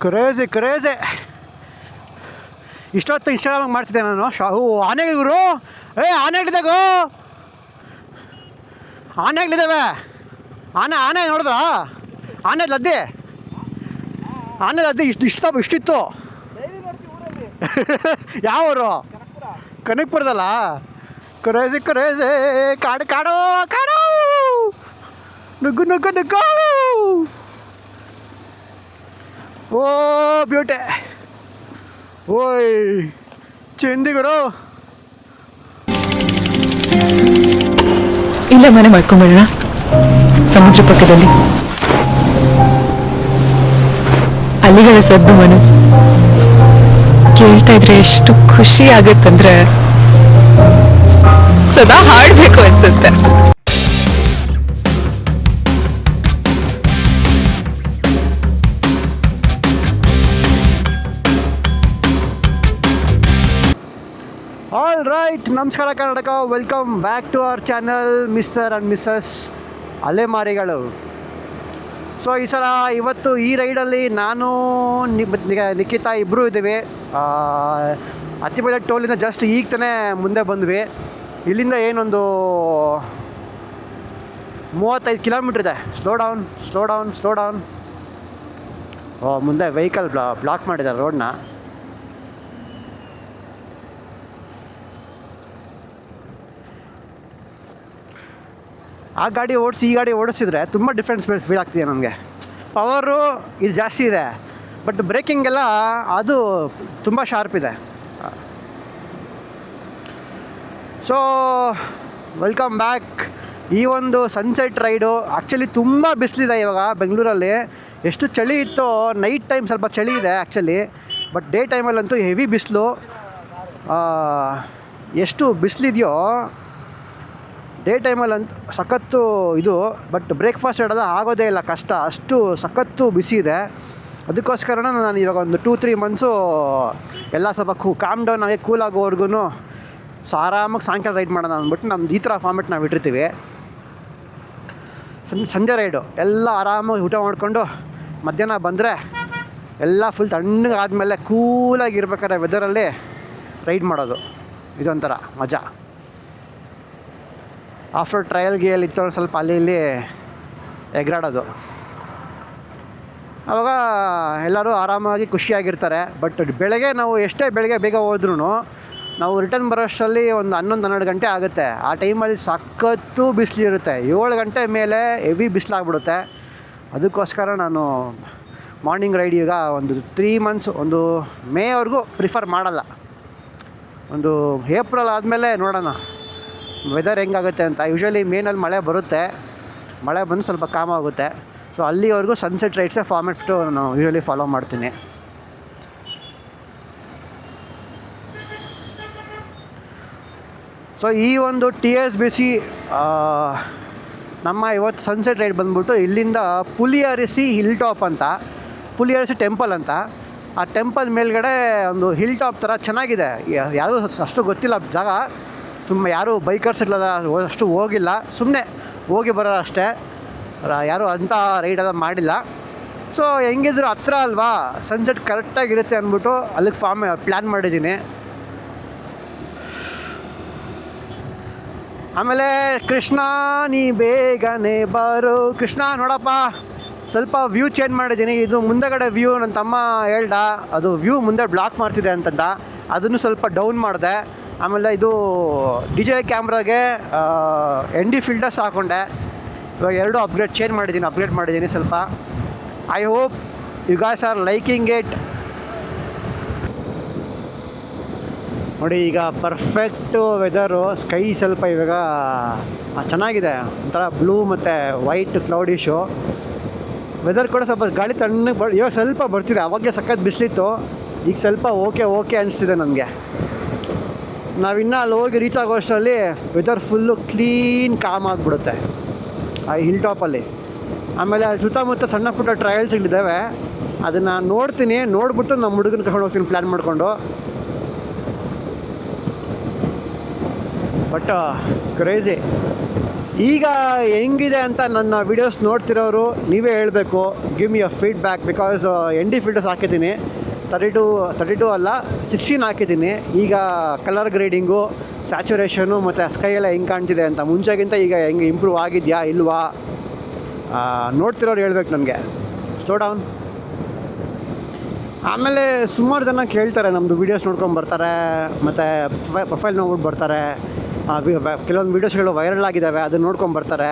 Crazy crazy. ಇಷ್ಟೊತ್ತು Instagram ಮಾಡ್ತಿದ್ದೆ ನಾನು. ಆನೆಗಳಿವರು, ಆನೆಗಳಿದ್ದಾಗೋ, ಆನೆಗಳಿದ್ದಾವೆ. ಆನೆ ನೋಡಿದ್ರಾ? ಆನೆ ಲದ್ದೆ ಇಷ್ಟಿತ್ತು. ಯಾವರು? ಕನಕಪುರದಲ್ಲ? Crazy crazy. ಕಾಡು ಕಾಡು ಕಾಡು, ನುಗ್ಗು ನುಗ್ಗು ನುಗ್ಗು. ಓ ಬ್ಯೂಟಿ. ಓಯ್ ಚೆಂದಿಗರು. ಇಲ್ಲ, ಮನೆ ಮಾಡ್ಕೊಂಬಿಡೋಣ ಸಮುದ್ರ ಪಕ್ಕದಲ್ಲಿ. ಅಲ್ಲಿಗಳ ಸದ್ದು ಮನೆ ಕೇಳ್ತಾ ಇದ್ರೆ ಎಷ್ಟು ಖುಷಿ ಆಗತ್ತಂದ್ರೆ ಸದಾ ಹಾಡ್ಬೇಕು ಅನ್ಸುತ್ತೆ. ಆಲ್ ರೈಟ್, ನಮಸ್ಕಾರ Karnataka. Welcome back to our channel mister and missus ಅಲೆಮಾರಿಗಳು. ಸೊ ಇವತ್ತು ಈ ರೈಡಲ್ಲಿ ನಾನು ನಿಖಿತಾ ಇಬ್ಬರು ಇದ್ದೀವಿ. ಅತ್ತಿಬೆಲೆ ಟೋಲಿಂದ ಜಸ್ಟ್ ಈಗ ತಾನೇ ಮುಂದೆ ಬಂದ್ವಿ. ಇಲ್ಲಿಂದ ಏನೊಂದು 35 ಕಿಲೋಮೀಟ್ರ್ ಇದೆ. Slow down slow down slow down. ಮುಂದೆ ವೆಹಿಕಲ್ ಬ್ಲಾಕ್ ಮಾಡಿದ್ದಾರೆ ರೋಡ್ನ. ಆ ಗಾಡಿ ಓಡಿಸಿ ಈ ಗಾಡಿ ಓಡಿಸಿದ್ರೆ ತುಂಬ ಡಿಫ್ರೆನ್ಸ್ ಫೀಲ್ ಆಗ್ತಿದೆ ನನಗೆ. ಪವರು ಇದು ಜಾಸ್ತಿ ಇದೆ, ಬಟ್ ಬ್ರೇಕಿಂಗ್ ಎಲ್ಲ ಅದು ತುಂಬ ಶಾರ್ಪ್ ಇದೆ. So welcome back. ಈ ಒಂದು ಸನ್ಸೆಟ್ ರೈಡು ಆ್ಯಕ್ಚುಲಿ ತುಂಬ ಬಿಸಿಲಿದೆ ಇವಾಗ ಬೆಂಗಳೂರಲ್ಲಿ. ಎಷ್ಟು ಚಳಿ ಇತ್ತೋ, ನೈಟ್ ಟೈಮ್ ಸ್ವಲ್ಪ ಚಳಿ ಇದೆ ಆ್ಯಕ್ಚುಲಿ, ಬಟ್ ಡೇ ಟೈಮಲ್ಲಂತೂ ಹೆವಿ ಬಿಸಿಲು. ಎಷ್ಟು ಬಿಸಿಲಿದೆಯೋ ಡೇ ಟೈಮಲ್ಲಂತೂ ಸಖತ್ತು ಇದು. ಬಟ್ ಬ್ರೇಕ್ಫಾಸ್ಟ್ ಇಡೋದು ಆಗೋದೇ ಇಲ್ಲ, ಕಷ್ಟ. ಅಷ್ಟು ಸಖತ್ತು ಬಿಸಿ ಇದೆ. ಅದಕ್ಕೋಸ್ಕರ ನಾನು ಇವಾಗ ಒಂದು 2-3 ಮಂತ್ಸು ಎಲ್ಲ ಸ್ವಲ್ಪ ಕಾಮ್ ಡೌನ್ ಆಗಿ ಕೂಲ್ ಆಗೋವರೆಗೂ ಆರಾಮಾಗಿ ಸಾಯಂಕಾಲ ರೈಡ್ ಮಾಡೋಣ ಅಂದ್ಬಿಟ್ಟು ನಮ್ದು ಈ ಥರ ಫಾರ್ಮೆಟ್ ನಾವು ಇಟ್ಟಿರ್ತೀವಿ. ಸಂಜೆ ರೈಡು ಎಲ್ಲ ಆರಾಮಾಗಿ ಊಟ ಮಾಡಿಕೊಂಡು ಮಧ್ಯಾಹ್ನ ಬಂದರೆ ಎಲ್ಲ ಫುಲ್ ತಣ್ಣಗೆ ಆದಮೇಲೆ ಕೂಲಾಗಿರ್ಬೇಕಾದ್ರೆ ವೆದರಲ್ಲಿ ರೈಡ್ ಮಾಡೋದು ಇದೊಂಥರ ಮಜಾ. ಆಫ್ಟರ್ ಟ್ರಯಲ್ ಗೇಲ್ ಇತ್ತು ಒಂದು ಸ್ವಲ್ಪ ಅಲ್ಲಿ ಇಲ್ಲಿ ಎಗರಾಡೋದು. ಆವಾಗ ಎಲ್ಲರೂ ಆರಾಮಾಗಿ ಖುಷಿಯಾಗಿರ್ತಾರೆ. ಬಟ್ ಬೆಳಗ್ಗೆ ನಾವು ಎಷ್ಟೇ ಬೆಳಗ್ಗೆ ಬೇಗ ಹೋದ್ರೂ ನಾವು ರಿಟರ್ನ್ ಬರೋಷ್ಟರಲ್ಲಿ ಒಂದು 11-12 ಗಂಟೆ ಆಗುತ್ತೆ. ಆ ಟೈಮಲ್ಲಿ ಸಖತ್ತು ಬಿಸಿಲು ಇರುತ್ತೆ. 7 ಗಂಟೆ ಮೇಲೆ ಹೆವಿ ಬಿಸಿಲಾಗ್ಬಿಡುತ್ತೆ. ಅದಕ್ಕೋಸ್ಕರ ನಾನು ಮಾರ್ನಿಂಗ್ ರೈಡ್ ಈಗ ಒಂದು 3 ಮಂತ್ಸ್, ಒಂದು ಮೇವರೆಗೂ ಪ್ರಿಫರ್ ಮಾಡಲ್ಲ. ಒಂದು ಏಪ್ರಿಲ್ ಆದಮೇಲೆ ನೋಡೋಣ ವೆದರ್ ಹೆಂಗಾಗುತ್ತೆ ಅಂತ. ಯೂಶ್ವಲಿ ಮೇನಲ್ಲಿ ಮಳೆ ಬರುತ್ತೆ, ಮಳೆ ಬಂದು ಸ್ವಲ್ಪ ಕಾಮ್ ಆಗುತ್ತೆ. ಸೊ ಅಲ್ಲಿವರೆಗೂ ಸನ್ಸೆಟ್ ರೈಡ್ಸೇ ಫಾರ್ಮೆಟ್ಟು ನಾನು ಯೂಶ್ವಲಿ ಫಾಲೋ ಮಾಡ್ತೀನಿ. ಸೊ ಈ ಒಂದು TSBC ನಮ್ಮ ಇವತ್ತು ಸನ್ಸೆಟ್ ರೈಡ್ ಬಂದ್ಬಿಟ್ಟು ಇಲ್ಲಿಂದ ಪುಲಿಯರಿಸಿ ಹಿಲ್ ಟಾಪ್ ಅಂತ, ಪುಲಿಯರಿಸಿ ಟೆಂಪಲ್ ಅಂತ. ಆ ಟೆಂಪಲ್ ಮೇಲ್ಗಡೆ ಒಂದು ಹಿಲ್ ಟಾಪ್ ಥರ ಚೆನ್ನಾಗಿದೆ. ಯಾರೂ ಅಷ್ಟು ಗೊತ್ತಿಲ್ಲ ಜಾಗ, ತುಂಬ ಯಾರೂ ಬೈಕರ್ಸ್ ಇಲ್ಲ ಅಷ್ಟು ಹೋಗಿಲ್ಲ, ಸುಮ್ಮನೆ ಹೋಗಿ ಬರೋದು ಅಷ್ಟೇ. ಯಾರೂ ಅಂಥ ರೈಡೆಲ್ಲ ಮಾಡಿಲ್ಲ. ಸೊ ಹೆಂಗಿದ್ರು ಹತ್ರ ಅಲ್ವಾ, ಸನ್ಸೆಟ್ ಕರೆಕ್ಟಾಗಿರುತ್ತೆ ಅಂದ್ಬಿಟ್ಟು ಅಲ್ಲಿಗೆ ಪ್ಲ್ಯಾನ್ ಮಾಡಿದ್ದೀನಿ. ಆಮೇಲೆ ಕೃಷ್ಣ ನೀ ಬೇಗನೆ ಬರು ಕೃಷ್ಣ. ನೋಡಪ್ಪ, ಸ್ವಲ್ಪ ವ್ಯೂ ಚೇಂಜ್ ಮಾಡಿದ್ದೀನಿ. ಇದು ಮುಂದೆಗಡೆ ವ್ಯೂ ನನ್ನ ತಮ್ಮ ಹೇಳ್ದ, ಅದು ವ್ಯೂ ಮುಂದೆ ಬ್ಲಾಕ್ ಮಾಡ್ತಿದೆ ಅಂತಂದ. ಅದನ್ನು ಸ್ವಲ್ಪ ಡೌನ್ ಮಾಡಿದೆ. ಆಮೇಲೆ ಇದು DJ ಕ್ಯಾಮ್ರಾಗೆ ND ಫಿಲ್ಟರ್ಸ್ ಹಾಕ್ಕೊಂಡೆ. ಇವಾಗ 2 ಅಪ್ಗ್ರೇಡ್ ಮಾಡಿದ್ದೀನಿ ಸ್ವಲ್ಪ. I hope you guys are liking it. ನೋಡಿ ಈಗ ಪರ್ಫೆಕ್ಟು ವೆದರು. ಸ್ಕೈ ಸ್ವಲ್ಪ ಇವಾಗ ಚೆನ್ನಾಗಿದೆ, ಒಂಥರ ಬ್ಲೂ ಮತ್ತು ವೈಟ್ ಕ್ಲೌಡಿಶು. ವೆದರ್ ಕೂಡ ಸ್ವಲ್ಪ ಗಾಳಿ ತಣ್ಣಗೆ ಇವಾಗ ಸ್ವಲ್ಪ ಬರ್ತಿದೆ. ಅವಾಗಲೇ ಸಖತ್ ಬಿಸಿಲಿತ್ತು, ಈಗ ಸ್ವಲ್ಪ ಓಕೆ ಅನಿಸ್ತಿದೆ ನನಗೆ. ನಾವಿನ್ನೂ ಅಲ್ಲಿ ಹೋಗಿ ರೀಚ್ ಆಗೋಷ್ಟರಲ್ಲಿ ವೆದರ್ ಫುಲ್ಲು ಕ್ಲೀನ್ ಕಾಮ್ ಆಗಿಬಿಡುತ್ತೆ ಆ ಹಿಲ್ ಟಾಪಲ್ಲಿ. ಆಮೇಲೆ ಅಲ್ಲಿ ಸುತ್ತಮುತ್ತ ಸಣ್ಣ ಪುಟ್ಟ ಟ್ರಯಲ್ಸ್ಗಳಿದ್ದಾವೆ, ಅದನ್ನು ನೋಡ್ತೀನಿ. ನೋಡ್ಬಿಟ್ಟು ನಮ್ಮ ಹುಡುಗನ ಕರ್ಕೊಂಡು ಹೋಗ್ತೀನಿ ಪ್ಲ್ಯಾನ್ ಮಾಡಿಕೊಂಡು. ಬಟ್ ಕ್ರೇಜಿ ಈಗ ಹೆಂಗಿದೆ ಅಂತ ನನ್ನ ವೀಡಿಯೋಸ್ ನೋಡ್ತಿರೋರು ನೀವೇ ಹೇಳಬೇಕು. Give me a feedback because ND filters ಹಾಕಿದ್ದೀನಿ, 32 ಅಲ್ಲ 16 ಹಾಕಿದ್ದೀನಿ. ಈಗ ಕಲರ್ ಗ್ರೇಡಿಂಗು, ಸ್ಯಾಚುರೇಷನು ಮತ್ತು ಸ್ಕೈ ಎಲ್ಲ ಹೆಂಗೆ ಕಾಣ್ತಿದೆ ಅಂತ ಮುಂಚೆಗಿಂತ ಈಗ ಹೆಂಗೆ ಇಂಪ್ರೂವ್ ಆಗಿದೆಯಾ ಇಲ್ವಾ ನೋಡ್ತಿರೋರು ಹೇಳ್ಬೇಕು ನನಗೆ. Slow down. ಆಮೇಲೆ ಸುಮಾರು ಜನ ಕೇಳ್ತಾರೆ, ನಮ್ಮದು ವೀಡಿಯೋಸ್ ನೋಡ್ಕೊಂಡು ಬರ್ತಾರೆ, ಮತ್ತು ಪ್ರೊಫೈಲ್ ನೋಡ್ಬಿಟ್ಟು ಬರ್ತಾರೆ. ಕೆಲವೊಂದು ವೀಡಿಯೋಸ್ಗಳು ವೈರಲ್ ಆಗಿದ್ದಾವೆ, ಅದನ್ನು ನೋಡ್ಕೊಂಡು ಬರ್ತಾರೆ.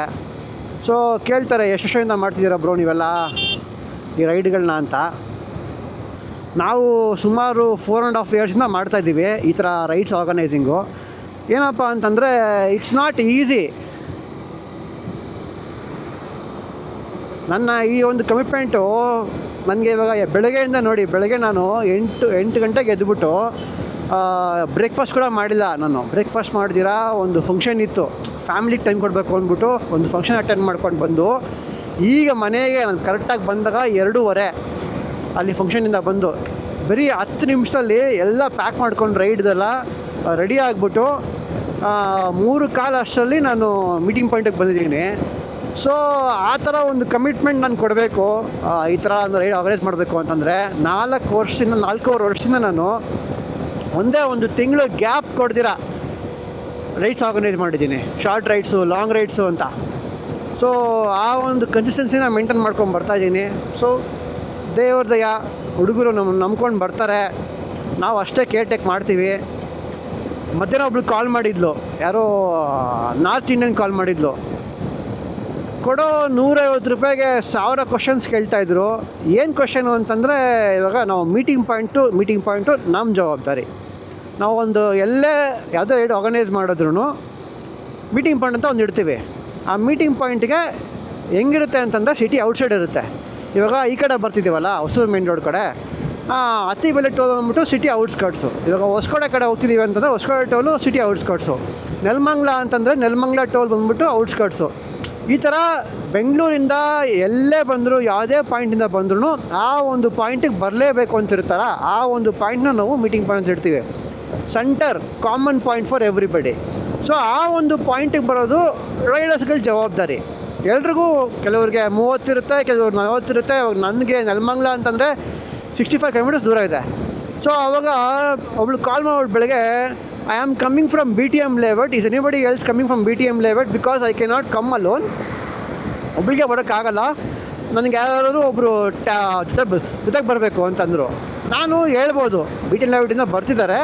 ಸೊ ಕೇಳ್ತಾರೆ, ಎಷ್ಟು ವರ್ಷದಿಂದ ಮಾಡ್ತಿದ್ದೀರಾ ಬ್ರೋ ನೀವೆಲ್ಲ ಈ ರೈಡ್ಗಳನ್ನ ಅಂತ. ನಾವು ಸುಮಾರು 4.5 ಇಯರ್ಸಿಂದ ಮಾಡ್ತಾಯಿದ್ದೀವಿ ಈ ಥರ ರೈಡ್ಸ್ ಆರ್ಗನೈಸಿಂಗು. ಏನಪ್ಪ ಅಂತಂದರೆ ಇಟ್ಸ್ ನಾಟ್ ಈಸಿ. ನನ್ನ ಈ ಒಂದು ಕಮಿಟ್ಮೆಂಟು ನನಗೆ ಇವಾಗ ಬೆಳಗ್ಗೆಯಿಂದ ನೋಡಿ, ಬೆಳಗ್ಗೆ ನಾನು 8 ಗಂಟೆಗೆ ಎದ್ದುಬಿಟ್ಟು ಬ್ರೇಕ್ಫಾಸ್ಟ್ ಕೂಡ ಮಾಡಿಲ್ಲ. ನಾನು ಬ್ರೇಕ್ಫಾಸ್ಟ್ ಮಾಡ್ದಿರಾ ಒಂದು ಫಂಕ್ಷನ್ ಇತ್ತು, ಫ್ಯಾಮಿಲಿಗೆ ಟೈಮ್ ಕೊಡಬೇಕು ಅಂದ್ಬಿಟ್ಟು ಒಂದು ಫಂಕ್ಷನ್ ಅಟೆಂಡ್ ಮಾಡ್ಕೊಂಡು ಬಂದು ಈಗ ಮನೆಗೆ ನಾನು ಕರೆಕ್ಟಾಗಿ ಬಂದಾಗ 2:30 ಅಲ್ಲಿ ಫಂಕ್ಷನಿಂದ ಬಂದು ಬರೀ 10 ನಿಮಿಷದಲ್ಲಿ ಎಲ್ಲ ಪ್ಯಾಕ್ ಮಾಡ್ಕೊಂಡು ರೈಡ್ದೆಲ್ಲ ರೆಡಿ ಆಗಿಬಿಟ್ಟು 3:15 ಅಷ್ಟರಲ್ಲಿ ನಾನು ಮೀಟಿಂಗ್ ಪಾಯಿಂಟಿಗೆ ಬಂದಿದ್ದೀನಿ. ಸೊ ಆ ಥರ ಒಂದು ಕಮಿಟ್ಮೆಂಟ್ ನಾನು ಕೊಡಬೇಕು. ಈ ಥರ ಒಂದು ರೈಡ್ ಆರ್ಗನೈಸ್ ಮಾಡಬೇಕು ಅಂತಂದರೆ 4.5 ವರ್ಷದಿಂದ ನಾನು ಒಂದೇ ಒಂದು ತಿಂಗಳು ಗ್ಯಾಪ್ ಕೊಡ್ದಿರ ರೈಡ್ಸ್ ಆರ್ಗನೈಸ್ ಮಾಡಿದ್ದೀನಿ. ಶಾರ್ಟ್ ರೈಡ್ಸು, ಲಾಂಗ್ ರೈಡ್ಸು ಅಂತ. ಸೊ ಆ ಒಂದು ಕನ್ಸಿಸ್ಟೆನ್ಸಿನ ಮೇಂಟೈನ್ ಮಾಡ್ಕೊಂಡು ಬರ್ತಾಯಿದ್ದೀನಿ. ಸೊ ದೇವ್ರ ದಯ, ಹುಡುಗರು ನಮ್ಮನ್ನು ನಂಬ್ಕೊಂಡು ಬರ್ತಾರೆ, ನಾವು ಅಷ್ಟೇ ಕೇರ್ ಟೇಕ್ ಮಾಡ್ತೀವಿ. ಮಧ್ಯಾಹ್ನ ಒಬ್ಳು ಕಾಲ್ ಮಾಡಿದ್ಲು, ಯಾರೋ ನಾರ್ತ್ ಇಂಡಿಯನ್ ಕಾಲ್ ಮಾಡಿದ್ಲು. ಕೊಡೋ 150 ರೂಪಾಯಿಗೆ 1000 ಕ್ವಶನ್ಸ್ ಕೇಳ್ತಾಯಿದ್ರು. ಏನು ಕ್ವಶನು ಅಂತಂದರೆ, ಇವಾಗ ನಾವು ಮೀಟಿಂಗ್ ಪಾಯಿಂಟು ನಮ್ಮ ಜವಾಬ್ದಾರಿ. ನಾವು ಒಂದು ಎಲ್ಲೇ ಯಾವುದೋ ರೈಡ್ ಆರ್ಗನೈಸ್ ಮಾಡಿದ್ರು ಮೀಟಿಂಗ್ ಪಾಯಿಂಟ್ ಅಂತ ಒಂದು ಇಡ್ತೀವಿ. ಆ ಮೀಟಿಂಗ್ ಪಾಯಿಂಟಿಗೆ ಹೆಂಗಿರುತ್ತೆ ಅಂತಂದರೆ ಸಿಟಿ ಔಟ್ಸೈಡ್ ಇರುತ್ತೆ. ಇವಾಗ ಈ ಕಡೆ ಬರ್ತಿದ್ದೀವಲ್ಲ, ಹೊಸೂರು ಮೇನ್ ರೋಡ್ ಕಡೆ, ಅತ್ತಿಬೆಲೆ ಟೋಲ್ ಬಂದ್ಬಿಟ್ಟು ಸಿಟಿ ಔಟ್ಸ್ಕರ್ಟ್ಸು. ಇವಾಗ ಹೊಸಕೋಟೆ ಕಡೆ ಹೋಗ್ತಿದ್ದೀವಿ ಅಂತಂದರೆ Hosakote toll city outskirts. Nelamangala ಅಂತಂದರೆ ನೆಲಮಂಗ್ಲ ಟೋಲ್ ಬಂದ್ಬಿಟ್ಟು ಔಟ್ಸ್ಕರ್ಟ್ಸು. ಈ ಥರ ಬೆಂಗಳೂರಿಂದ ಎಲ್ಲೇ ಬಂದರೂ, ಯಾವುದೇ ಪಾಯಿಂಟಿಂದ ಬಂದ್ರೂ ಆ ಒಂದು ಪಾಯಿಂಟಿಗೆ ಬರಲೇಬೇಕು ಅಂತಿರ್ತಾರ, ಆ ಒಂದು ಪಾಯಿಂಟ್ನ ನಾವು ಮೀಟಿಂಗ್ ಪಾಯಿಂಟ್ ಅಂತ ಇಡ್ತೀವಿ. Centre, common point for everybody. So ಆ ಒಂದು ಪಾಯಿಂಟಿಗೆ ಬರೋದು ರೈಡರ್ಸ್ಗಳ ಜವಾಬ್ದಾರಿ. ಎಲ್ರಿಗೂ ಕೆಲವ್ರಿಗೆ 30 ಇರುತ್ತೆ, ಕೆಲವ್ರಿಗೆ 40 ಇರುತ್ತೆ. ಇವಾಗ ನನಗೆ ನೆಲಮಂಗ್ಲ ಅಂತಂದರೆ 65 ಕಿಲೋಮೀಟರ್ಸ್ ದೂರ ಇದೆ. ಸೊ ಆವಾಗ ಒಬ್ಳು ಕಾಲ್ ಮಾಡ್ಬಿಟ್ಟು ಬೆಳಗ್ಗೆ, I am coming from BTM layout, is anybody else coming from BTM layout because I cannot come alone. ಒಬ್ಬಳಿಗೆ ಬರೋಕ್ಕಾಗಲ್ಲ, ನನಗೆ ಯಾರಾದರೂ ಒಬ್ಬರು ಜೊತೆಗೆ ಬರಬೇಕು ಅಂತಂದರು. ನಾನು ಹೇಳ್ಬೋದು BTM ಲೇಔಟಿಂದ ಬರ್ತಿದ್ದಾರೆ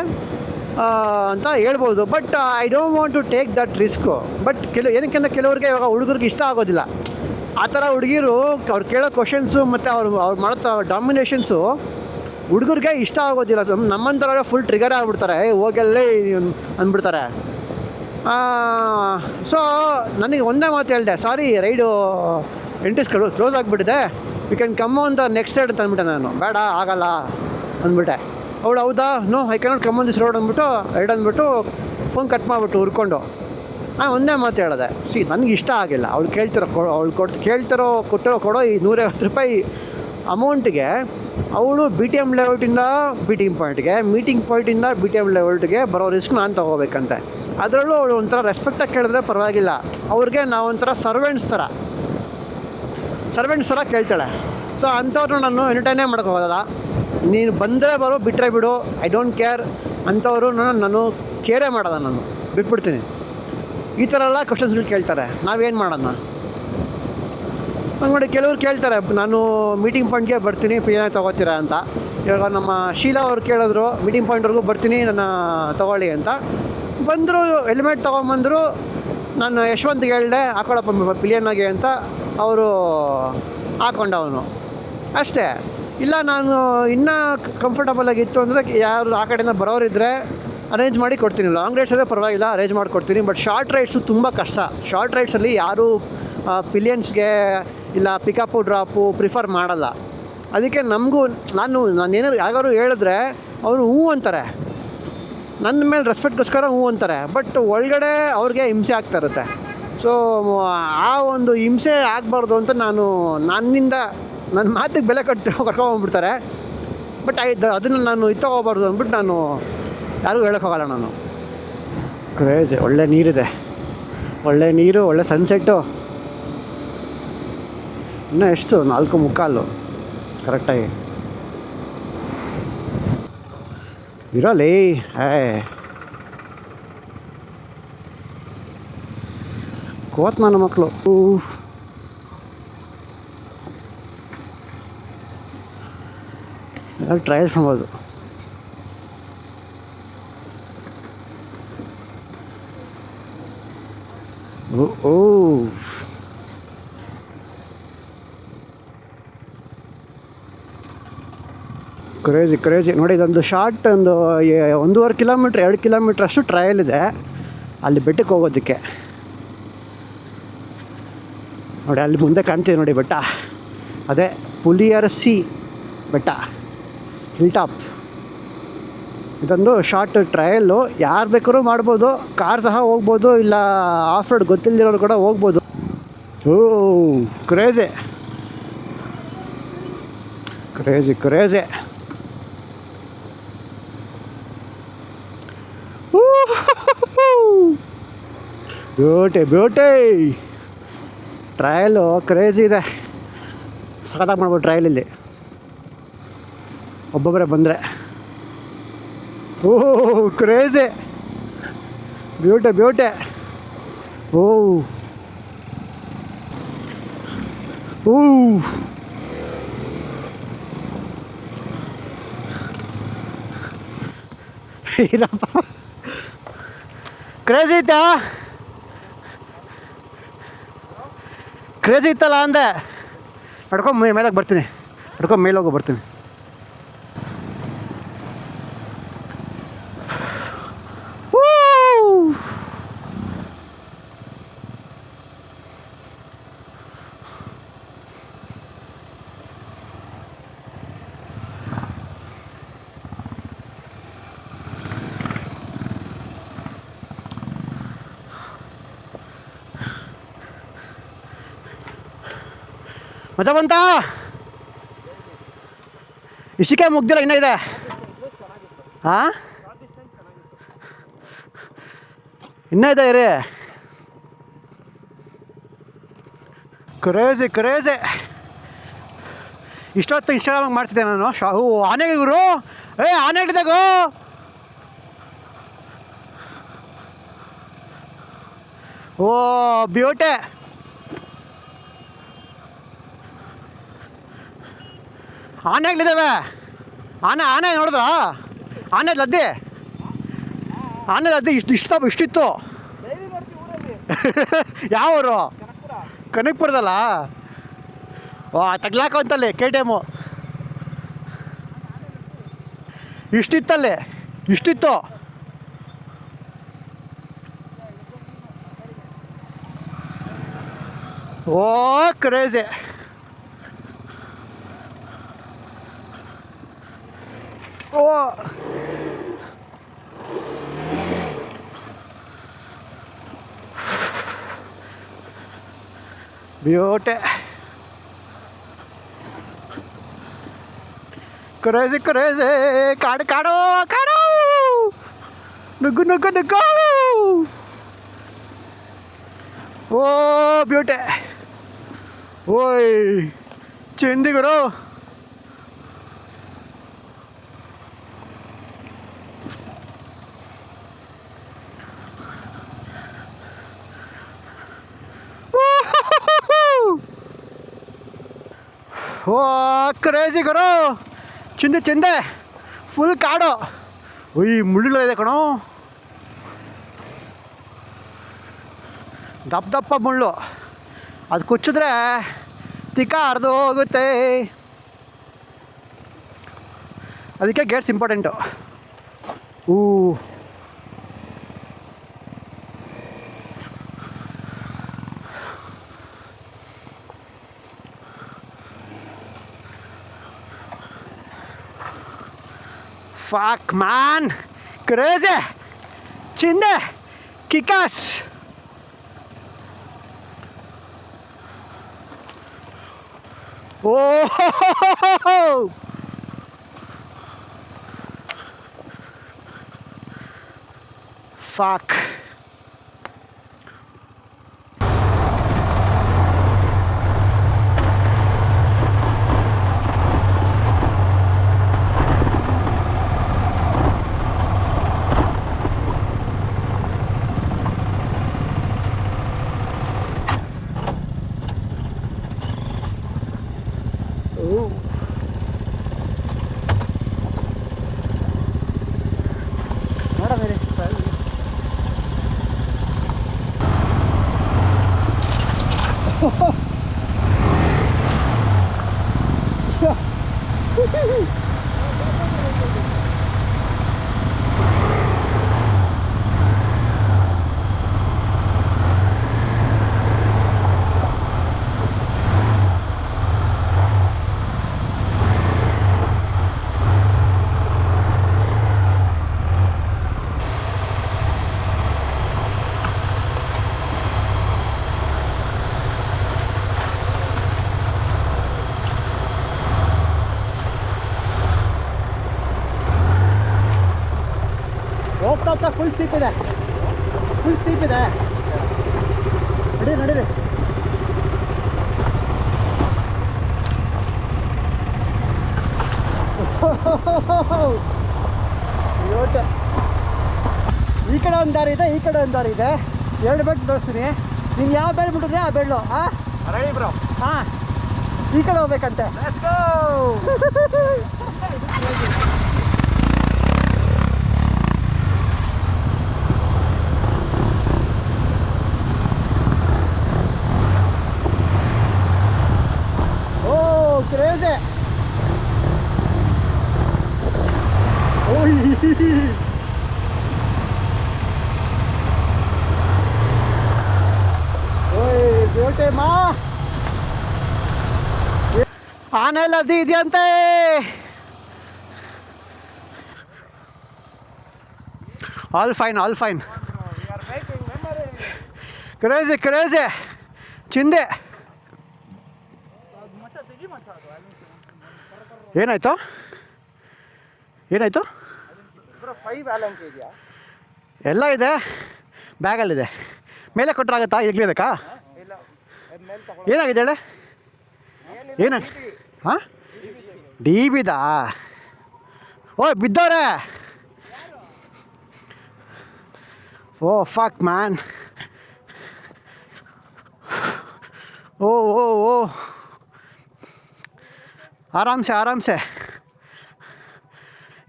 ಅಂತ ಹೇಳ್ಬೋದು, but I don't want to take that risk. But ಏನಕ್ಕೆಂದ್ರೆ ಕೆಲವ್ರಿಗೆ ಇವಾಗ ಹುಡುಗರಿಗೆ ಇಷ್ಟ ಆಗೋದಿಲ್ಲ. ಆ ಥರ ಹುಡುಗಿರು ಅವ್ರು ಕೇಳೋ ಕ್ವಶನ್ಸು ಮತ್ತು ಅವ್ರು ಮಾಡೋ ಡಾಮಿನೇಷನ್ಸು ಹುಡುಗರಿಗೆ ಇಷ್ಟ ಆಗೋದಿಲ್ಲ. ನಮ್ಮಂಥವ್ರೆ ಫುಲ್ ಟ್ರಿಗರ್ ಆಗಿಬಿಡ್ತಾರೆ, ಹೋಗಲ್ಲೇ ಅಂದ್ಬಿಡ್ತಾರೆ. ಸೊ ನನಗೆ ಒಂದೇ ಮಾತು ಹೇಳಿದೆ, ಸಾರಿ ರೈಡು ಎಂಟ್ರೀಸ್ ಕ್ಲೋಸ್ ಆಗಿಬಿಟ್ಟಿದೆ, you can come on the next side ಅಂತ ಅಂದ್ಬಿಟ್ಟೆ. ನಾನು ಬೇಡ ಆಗಲ್ಲ ಅಂದ್ಬಿಟ್ಟೆ. ಅವಳು ಹೌದಾ, no I cannot come on this road ಅಂದ್ಬಿಟ್ಟು ಅಂದ್ಬಿಟ್ಟು ಫೋನ್ ಕಟ್ ಮಾಡಿಬಿಟ್ಟು ಹುರ್ಕೊಂಡು ನಾನು ಒಂದೇ ಮಾತು ಹೇಳಿದೆ, ನನಗೆ ಇಷ್ಟ ಆಗಿಲ್ಲ. ಅವಳು ಕೇಳ್ತಿರೋ ಕೊಡೋ ಈ 150 ರೂಪಾಯಿ ಅಮೌಂಟಿಗೆ ಅವಳು BTM ಲೇಔಟಿಂದ ಮೀಟಿಂಗ್ ಪಾಯಿಂಟಿಂದ BTM ಲೇಔಟ್ಗೆ ಬರೋ ರಿಸ್ಕ್ ನಾನು ತೊಗೋಬೇಕಂತೆ. ಅದರಲ್ಲೂ ಅವಳು ಒಂಥರ ರೆಸ್ಪೆಕ್ಟಾಗಿ ಕೇಳಿದ್ರೆ ಪರವಾಗಿಲ್ಲ, ಅವ್ರಿಗೆ ನಾವೊಂಥರ ಸರ್ವೆಂಟ್ಸ್ ಥರ ಕೇಳ್ತಾಳೆ. ಸೊ ಅಂಥವ್ರನ್ನ ನಾನು ಎಂಟರ್ಟೈನೇ ಮಾಡೋಕ್ಕೋಗಲ್ಲ. ನೀನು ಬಂದರೆ ಬರೋ, ಬಿಟ್ಟರೆ ಬಿಡು, ಐ ಡೋಂಟ್ ಕೇರ್. ಅಂಥವ್ರು ನಾನು ಕೇರೇ ಮಾಡೋದ, ನಾನು ಬಿಟ್ಬಿಡ್ತೀನಿ. ಈ ಥರ ಎಲ್ಲ ಕ್ವಶನ್ಸ್ಗಳು ಕೇಳ್ತಾರೆ, ನಾವೇನು ಮಾಡೋಣ? ನೋಡಿ ಕೆಲವ್ರು ಕೇಳ್ತಾರೆ, ನಾನು ಮೀಟಿಂಗ್ ಪಾಯಿಂಟ್ಗೆ ಬರ್ತೀನಿ, PI ತೊಗೋತೀರಾ ಅಂತ. ಇವಾಗ ನಮ್ಮ ಶೀಲಾ ಅವ್ರು ಕೇಳಿದ್ರು, ಮೀಟಿಂಗ್ ಪಾಯಿಂಟ್ವರೆಗೂ ಬರ್ತೀನಿ ನನ್ನ ತೊಗೊಳ್ಳಿ ಅಂತ ಬಂದರು. ಹೆಲ್ಮೆಟ್ ತೊಗೊಂಬಂದರು. ನಾನು ಯಶವಂತ್ಗೆ ಹೇಳಿದೆ ಹಾಕೊಳ್ಳಪ್ಪ ಪಿಲಿಯನ್ನಾಗೆ ಅಂತ. ಅವರು ಹಾಕ್ಕೊಂಡವನು ಅಷ್ಟೇ. ಇಲ್ಲ ನಾನು ಇನ್ನೂ ಕಂಫರ್ಟಬಲಾಗಿತ್ತು ಅಂದರೆ ಯಾರು ಆ ಕಡೆಯಿಂದ ಬರೋರಿದ್ದರೆ ಅರೇಂಜ್ ಮಾಡಿ ಕೊಡ್ತೀನಿ. ಲಾಂಗ್ ರೈಡ್ಸ್ ಆದರೆ ಪರವಾಗಿಲ್ಲ, ಅರೇಂಜ್ ಮಾಡಿಕೊಡ್ತೀನಿ. ಬಟ್ ಶಾರ್ಟ್ ರೈಡ್ಸು ತುಂಬ ಕಷ್ಟ. ಶಾರ್ಟ್ ರೈಡ್ಸಲ್ಲಿ ಯಾರೂ ಪಿಲಿಯನ್ಸ್ಗೆ ಇಲ್ಲ ಪಿಕಪ್ಪು ಡ್ರಾಪು ಪ್ರಿಫರ್ ಮಾಡಲ್ಲ. ಅದಕ್ಕೆ ನಾನೇನಾದ್ರು ಯಾರು ಹೇಳಿದ್ರೆ ಅವರು ಹ್ಞೂ ಅಂತಾರೆ, ನನ್ನ ಮೇಲೆ ರೆಸ್ಪೆಕ್ಟ್ಗೋಸ್ಕರ ಹ್ಞೂ ಅಂತಾರೆ. ಬಟ್ ಒಳಗಡೆ ಅವ್ರಿಗೆ ಹಿಂಸೆ ಆಗ್ತಾ ಇರುತ್ತೆ. ಸೊ ಆ ಒಂದು ಹಿಂಸೆ ಆಗಬಾರ್ದು ಅಂತ ನನ್ನಿಂದ ನನ್ನ ಮಾತಿಗೆ ಬೆಲೆ ಕರ್ಕೊಂಡ್ಬಿಡ್ತಾರೆ. ಬಟ್ ಅದನ್ನು ನಾನು ತೊಗೋಬಾರ್ದು ಅಂದ್ಬಿಟ್ಟು ನಾನು ಯಾರಿಗೂ ಹೇಳೋಕ್ಕೋಗಲ್ಲ. ನಾನು ಕ್ರೇಜ್ ಒಳ್ಳೆ ನೀರಿದೆ. ಒಳ್ಳೆ ನೀರು, ಒಳ್ಳೆ ಸನ್ಸೆಟ್ಟು. ಇನ್ನೂ ಎಷ್ಟು 4:45 ಕರೆಕ್ಟಾಗಿ ಇರೋಲಿ. ಕೋತ್ ನನ್ನ ಮಕ್ಕಳು. ಟ್ರಯಲ್ಸ್ ಮಾಡ್ಬೋದು. ಓ ಕ್ರೇಜಿ ನೋಡಿ. ಇದೊಂದು ಶಾರ್ಟ್ ಒಂದು 1.5 ಕಿಲೋಮೀಟ್ರ್ 2 ಕಿಲೋಮೀಟ್ರ್ ಅಷ್ಟು ಟ್ರಯಲ್ ಇದೆ ಅಲ್ಲಿ ಬೆಟ್ಟಕ್ಕೆ ಹೋಗೋದಕ್ಕೆ. ನೋಡಿ ಅಲ್ಲಿ ಮುಂದೆ ಕಾಣ್ತೀವಿ ನೋಡಿ ಬೆಟ್ಟ, ಅದೇ ಪುಲಿಯರಸಿ ಬೆಟ್ಟ, ಹಿಲ್ ಟಾಪ್. ಇದೊಂದು ಶಾರ್ಟ್ ಟ್ರಯಲ್ಲು, ಯಾರು ಬೇಕಾದ್ರೂ ಮಾಡ್ಬೋದು. ಕಾರ್ ಸಹ ಹೋಗ್ಬೋದು, ಇಲ್ಲ ಆಫ್ ರೋಡ್ ಗೊತ್ತಿಲ್ಲದಿರೋರು ಕೂಡ ಹೋಗ್ಬೋದು. ಓ ಕ್ರೇಜಿ. ಬ್ಯೂಟಿ ಟ್ರಯಲು ಕ್ರೇಜಿ ಇದೆ. ಸಖತ್ತಾಗಿ ಮಾಡ್ಬೋದು ಟ್ರಯಲಲ್ಲಿ ಒಬ್ಬೊಬ್ಬರೇ ಬಂದರೆ. ಓಹ್ ಕ್ರೇಜಿ, ಬ್ಯೂಟಿ. ಓಹ್ ಇರಪ್ಪ, ಕ್ರೇಜಿ ಇತ್ತಲ್ಲ ಅಂದೆ. ಮೇಲಕ್ಕೆ ಬರ್ತೀನಿ, ಮೇಲೋಗಿ ಬರ್ತೀನಿ. ಮಜಾ ಬಂತ? ಇಸಿಕೆ ಮುಗ್ದಿಲ್ಲ, ಇನ್ನೂ ಇದೆ. ಹಾಂ ಇನ್ನೂ ಇದೆ ಇರಿ. ಕ್ರೇಜಿ ಇಷ್ಟೊತ್ತು ಇನ್ಸ್ಟಾಗ್ರಾಮಾಗಿ ಮಾಡ್ತಿದ್ದೆ ನಾನು. ಆನೆಗಳು ಆನೆಗಳಿದ್ದಾಗೋ. ಓ ಬ್ಯೂಟಿ. ಆನೆಗಳಿದ್ದಾವೆ. ಆನೆ ನೋಡಿದ್ರ? ಆನೆ ಲದ್ದಿ ಇಷ್ಟಿತ್ತು. ಯಾವ ಊರು? ಕನಕಪುರದಲ್ಲ? ತಗ್ಲಾಕಂತಲ್ಲಿ KTM ಇಷ್ಟಿತ್ತು. Oh crazy. Oh beauty. Crazy ಕಾಡು ನುಗ್ಗು. ಓ ಬ್ಯೂಟಿ. ಓಯ್ ಚೆಂದಿಗರು. ಓ ಕ್ರೇಜಿ ಗುರು, ಚಿಂದೆ ಫುಲ್ ಕಾಡು. ಮುಳ್ಳುಗಳಿದೆ ಕಣೋ, ದಪ್ಪ ಮುಳ್ಳು. ಅದು ಕುಚ್ಚಿದ್ರೆ ತಿಕ್ಕ ಹರಿದು ಹೋಗುತ್ತೆ. ಅದಕ್ಕೆ Gates important. Fuck man, crazy, chinde, kick-ass. Oh, fuck. ಹೋಗ್ತಾ ಫುಲ್ ಸ್ಟೀಪ್ ಇದೆ, ನಡೀರಿ ಈ ಕಡೆ ಒಂದು ದಾರಿ ಇದೆ, ಈ ಕಡೆ ಒಂದು ದಾರಿ ಇದೆ. 2 ಬೆಡ್ ತೋರಿಸ್ತೀನಿ. ನೀನು ಯಾವ ಬೆಡ್ ಬಿಟ್ಟಿದ್ರೆ ಆ ಬೆಡ್ಲು. Ready bro. ಹಾಂ, ಈ ಕಡೆ ಹೋಗ್ಬೇಕಂತೆ. Let's go. O crazy. ಓಯ್ ಬೇಟೆ ಮಾ, ಆನೆ ಎಲ್ಲ ಅದು ಇದೆಯಂತೆ. All fine. ಕ್ರೇಜಿ ಚಿಂದೆ. ಏನಾಯ್ತು ಬ್ರೋ 5 ಬ್ಯಾಲೆನ್ಸ್ ಇದೆಯಾ? ಎಲ್ಲ ಇದೆ, ಬ್ಯಾಗಲ್ಲಿದೆ. ಮೇಲೆ ಕೊಟ್ಟರಾಗತ್ತಾ? ಇರ್ಲೇಬೇಕಾ? ಇಲ್ಲ, ಮೇಲೆ ತಗೊಳ್ಳೋ. ಏನಾಗಿದೆ ಹೇಳೆ? ಹಾಂ, ಡಿ ಬಿದಾ? ಓ ಬಿದ್ದವ್ರೆ. ಓ ಫಕ್ ಮ್ಯಾನ್. ಓ ಆರಾಮ್ಸೆ.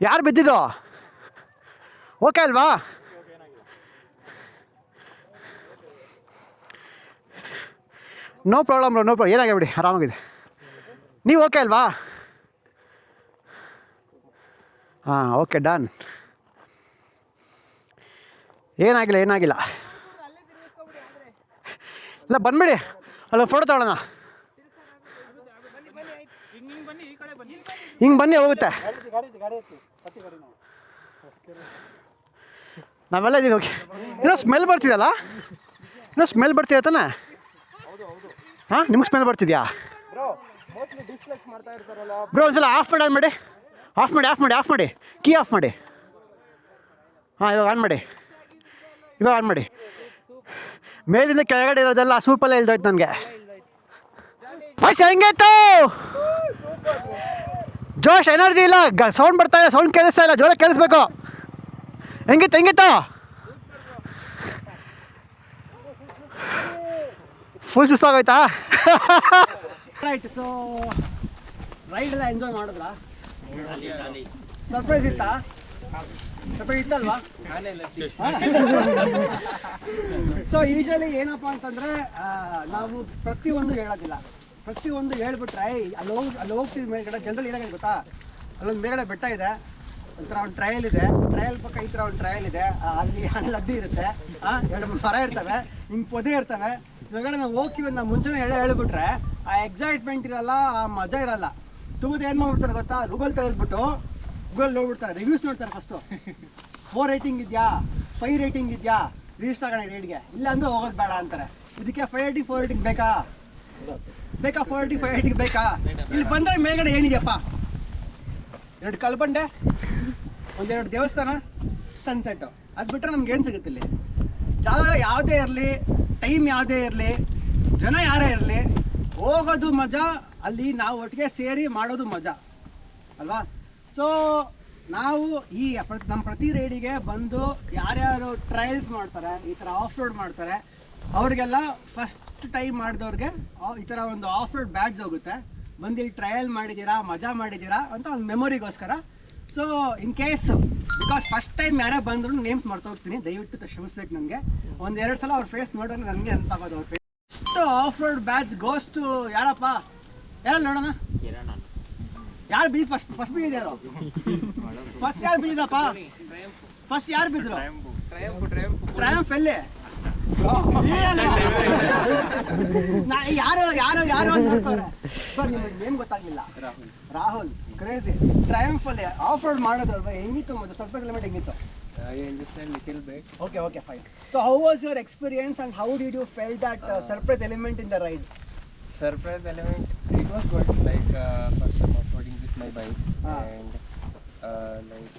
ಯಾರು ಬಿದ್ದಿದ್ದು? ಓಕೆ ಅಲ್ವಾ? ನೋ ಪ್ರಾಬ್ಲಮ್ ಬ್ರೋ, ಏನಾಗಿದೆ ಬಿಡಿ, ಆರಾಮಾಗಿದೆ. ನೀವು ಓಕೆ ಅಲ್ವಾ? ಹಾಂ, ಓಕೆ ಡನ್. ಏನಾಗಿಲ್ಲ. ಇಲ್ಲ ಬಂದ್ಬಿಡಿ, ಅಲ್ಲ ಫೋಟೋ ತಗೊಳ್ಳೋಣ. ಹಿಂಗೆ ಬನ್ನಿ, ಹೋಗುತ್ತೆ. ನಾವೆಲ್ಲ ಇದೀವಿ. ಓಕೆ, ಏನೋ ಸ್ಮೆಲ್ ಬರ್ತಿದಲ್ಲ? ಬರ್ತಿದೆ ತಾನೆ? ಹಾಂ, ನಿಮ್ಗೆ ಸ್ಮೆಲ್ ಬರ್ತಿದ್ಯಾ ಬ್ರೋ? ಒಂದ್ಸಲ ಆಫ್ ಮಾಡಿ. ಕೀ ಆಫ್ ಮಾಡಿ. ಹಾಂ, ಇವಾಗ ಆನ್ ಮಾಡಿ. ಮೇಲಿಂದ ಕೆಳಗಡೆ ಇರೋದೆಲ್ಲ ಸೂಪಲ್ಲೇ ಇಲ್ದೋಯ್ತು ನನಗೆ. ಹೆಂಗಾಯ್ತು? ಜೋಶ್, ಎನರ್ಜಿ ಇಲ್ಲ, ಸೌಂಡ್ ಬರ್ತಾ ಇಲ್ಲ, ಸೌಂಡ್ ಕೇಳಿಸ್ತಾ ಇಲ್ಲ, ಜೋರಾಗಿ ಕೇಳಿಸ್ಬೇಕು. ಹೆಂಗಿತ್ತು? ಫುಲ್ ಸುಸ್ತಾಗೋಯ್ತಾ? ರೈಟ್. ಸೊ ರೈಡ್ ಎಲ್ಲ ಎಂಜಾಯ್ ಮಾಡಿದ್ರಾ? ಸರ್ಪ್ರೈಸ್ ಇತ್ತಲ್ವಾ? ಸೊ ಯೂಶಲಿ ಏನಪ್ಪ ಅಂತಂದರೆ, ನಾವು ಪ್ರತಿಯೊಂದು ಹೇಳೋದಿಲ್ಲ. ಪ್ರತಿಯೊಂದು ಹೇಳ್ಬಿಟ್ರೆ ಅಲ್ಲಿ ಹೋಗ್ತಿದ್ದ ಮೇಲ್ಗಡೆ ಜನರಲ್ ಏನಾಗಿದೆ ಗೊತ್ತಾ? ಅಲ್ಲೊಂದು ಮೇಲ್ಗಡೆ ಬೆಟ್ಟ ಇದೆ, ಒಂಥರ ಒಂದು ಟ್ರಯಲ್ ಇದೆ, ಟ್ರಯಲ್ ಪಕ್ಕ ಈ ಥರ ಒಂದು ಟ್ರಯಲ್ ಇದೆ. ಅಲ್ಲಿ ಅಡ್ಡಿ ಇರುತ್ತೆ, 2 ಮರ ಇರ್ತವೆ, ಹಿಂಗೆ ಪೊದೆ ಇರ್ತವೆ. ಇವಾಗ ನಾವು ಹೋಗ್ತೀವಿ, ನಾವು ಮುಂಚೆನೇ ಹೇಳ್ಬಿಟ್ರೆ ಆ ಎಕ್ಸೈಟ್ಮೆಂಟ್ ಇರಲ್ಲ, ಆ ಮಜಾ ಇರಲ್ಲ. ತುಂಬ ಏನು ಮಾಡ್ಬಿಡ್ತಾರೆ ಗೊತ್ತಾ? ಗೂಗಲ್ ತೆಗೆದ್ಬಿಟ್ಟು ನೋಡ್ಬಿಡ್ತಾರೆ, ರಿವ್ಯೂಸ್ ನೋಡ್ತಾರೆ. ಫಸ್ಟು 4 ರೇಟಿಂಗ್ ಇದೆಯಾ, 5 ರೇಟಿಂಗ್ ಇದೆಯಾ, ರಿಜಿಸ್ಟರ್ ಆಗೋಣ ರೇಟ್ಗೆ, ಇಲ್ಲ ಅಂದರೆ ಹೋಗೋದು ಬೇಡ ಅಂತಾರೆ. ಇದಕ್ಕೆ 5 ರೇಟಿಂಗ್ ಬೇಕಾ? 5 ರೇಟಿಂಗ್ ಬೇಕಾ? ಇಲ್ಲಿ ಬಂದರೆ ಮೇಲ್ಗಡೆ ಏನಿದೆಯಪ್ಪ? 2 ಕಲ್ಬಂಡೆ, 1-2 ದೇವಸ್ಥಾನ, ಸನ್ಸೆಟ್ಟು. ಅದು ಬಿಟ್ಟರೆ ನಮ್ಗೆ ಏನು ಸಿಗುತ್ತೆ ಇಲ್ಲಿ? ಜಾಗ ಯಾವುದೇ ಇರಲಿ, ಟೈಮ್ ಯಾವುದೇ ಇರಲಿ, ಜನ ಯಾರೇ ಇರಲಿ, ಹೋಗೋದು ಮಜಾ. ಅಲ್ಲಿ ನಾವು ಒಟ್ಟಿಗೆ ಸೇರಿ ಮಾಡೋದು ಮಜಾ ಅಲ್ವಾ? ಸೊ ನಾವು ನಮ್ಮ ಪ್ರತಿ ರೈಡಿಗೆ ಬಂದು ಯಾರ್ಯಾರು ಟ್ರಯಲ್ಸ್ ಮಾಡ್ತಾರೆ, ಈ ಥರ ಆಫ್ ರೋಡ್ ಮಾಡ್ತಾರೆ, ಅವ್ರಿಗೆಲ್ಲ ಫಸ್ಟ್ ಟೈಮ್ ಮಾಡಿದವ್ರಿಗೆ ಈ ಥರ ಒಂದು ಆಫ್ ರೋಡ್ ಬ್ಯಾಡ್ಜ್ ಹೋಗುತ್ತೆ. ಬಂದು ಇಲ್ಲಿ ಟ್ರಯಲ್ ಮಾಡಿದ್ದೀರಾ, ಮಜಾ ಮಾಡಿದ್ದೀರಾ ಅಂತ ಒಂದು ಮೆಮೊರಿಗೋಸ್ಕರ. So in case because first time ಯಾರೇ ಬಂದ್ರು ನೇಮ್ಸ್ ಹೋಗ್ತೀನಿ, ದಯವಿಟ್ಟು ಕ್ಷಮಿಸ್ಬೇಕು. ನನಗೆ 1-2 ಸಲ ಅವ್ರ ಫೇಸ್ ನೋಡಿದ್ರೆ ನನಗೆ ನೆನಪಾಗೋದು ಅವ್ರ face. First off road badge ghost ಯಾರಪ್ಪ? ಯಾರು ನೋಡೋಣ? ಯಾರು ಬಿದ್ದು ಫಸ್ಟ್ ಬಿದ್ದಿದ್ದಾರೋ? ಫಸ್ಟ್ ಯಾರು ಬಿದ್ದಿದ್ದಪ್ಪ? ಫಸ್ಟ್ ಯಾರು ಬಿದ್ರು? ಟ್ರಯಂಫ್ ಎಲ್ಲಿ? ಯಾರು ನೋಡ್ತಾರೆ? ಏನ್ ಗೊತ್ತಾಗ್ಲಿಲ್ಲ. ರಾಹುಲ್ ಕ್ರೇಜಿ. ಟ್ರಯಂಫ್ ಅಲ್ಲಿ ಆಫ್ ರೋಡ್ ಮಾಡೋದ್ರಲ್ವಾ? ಹೆಂಗಿತ್ತು? ಮತ್ತೆ ಸ್ವಲ್ಪ ಕಿಲೋಮೀಟರ್ ಹೆಂಗಿತ್ತು? I understand little bit. Okay, fine. So how was your experience and how did you feel that surprise element in the ride? Surprise element, it was good. Like first time off-roading with my bike and like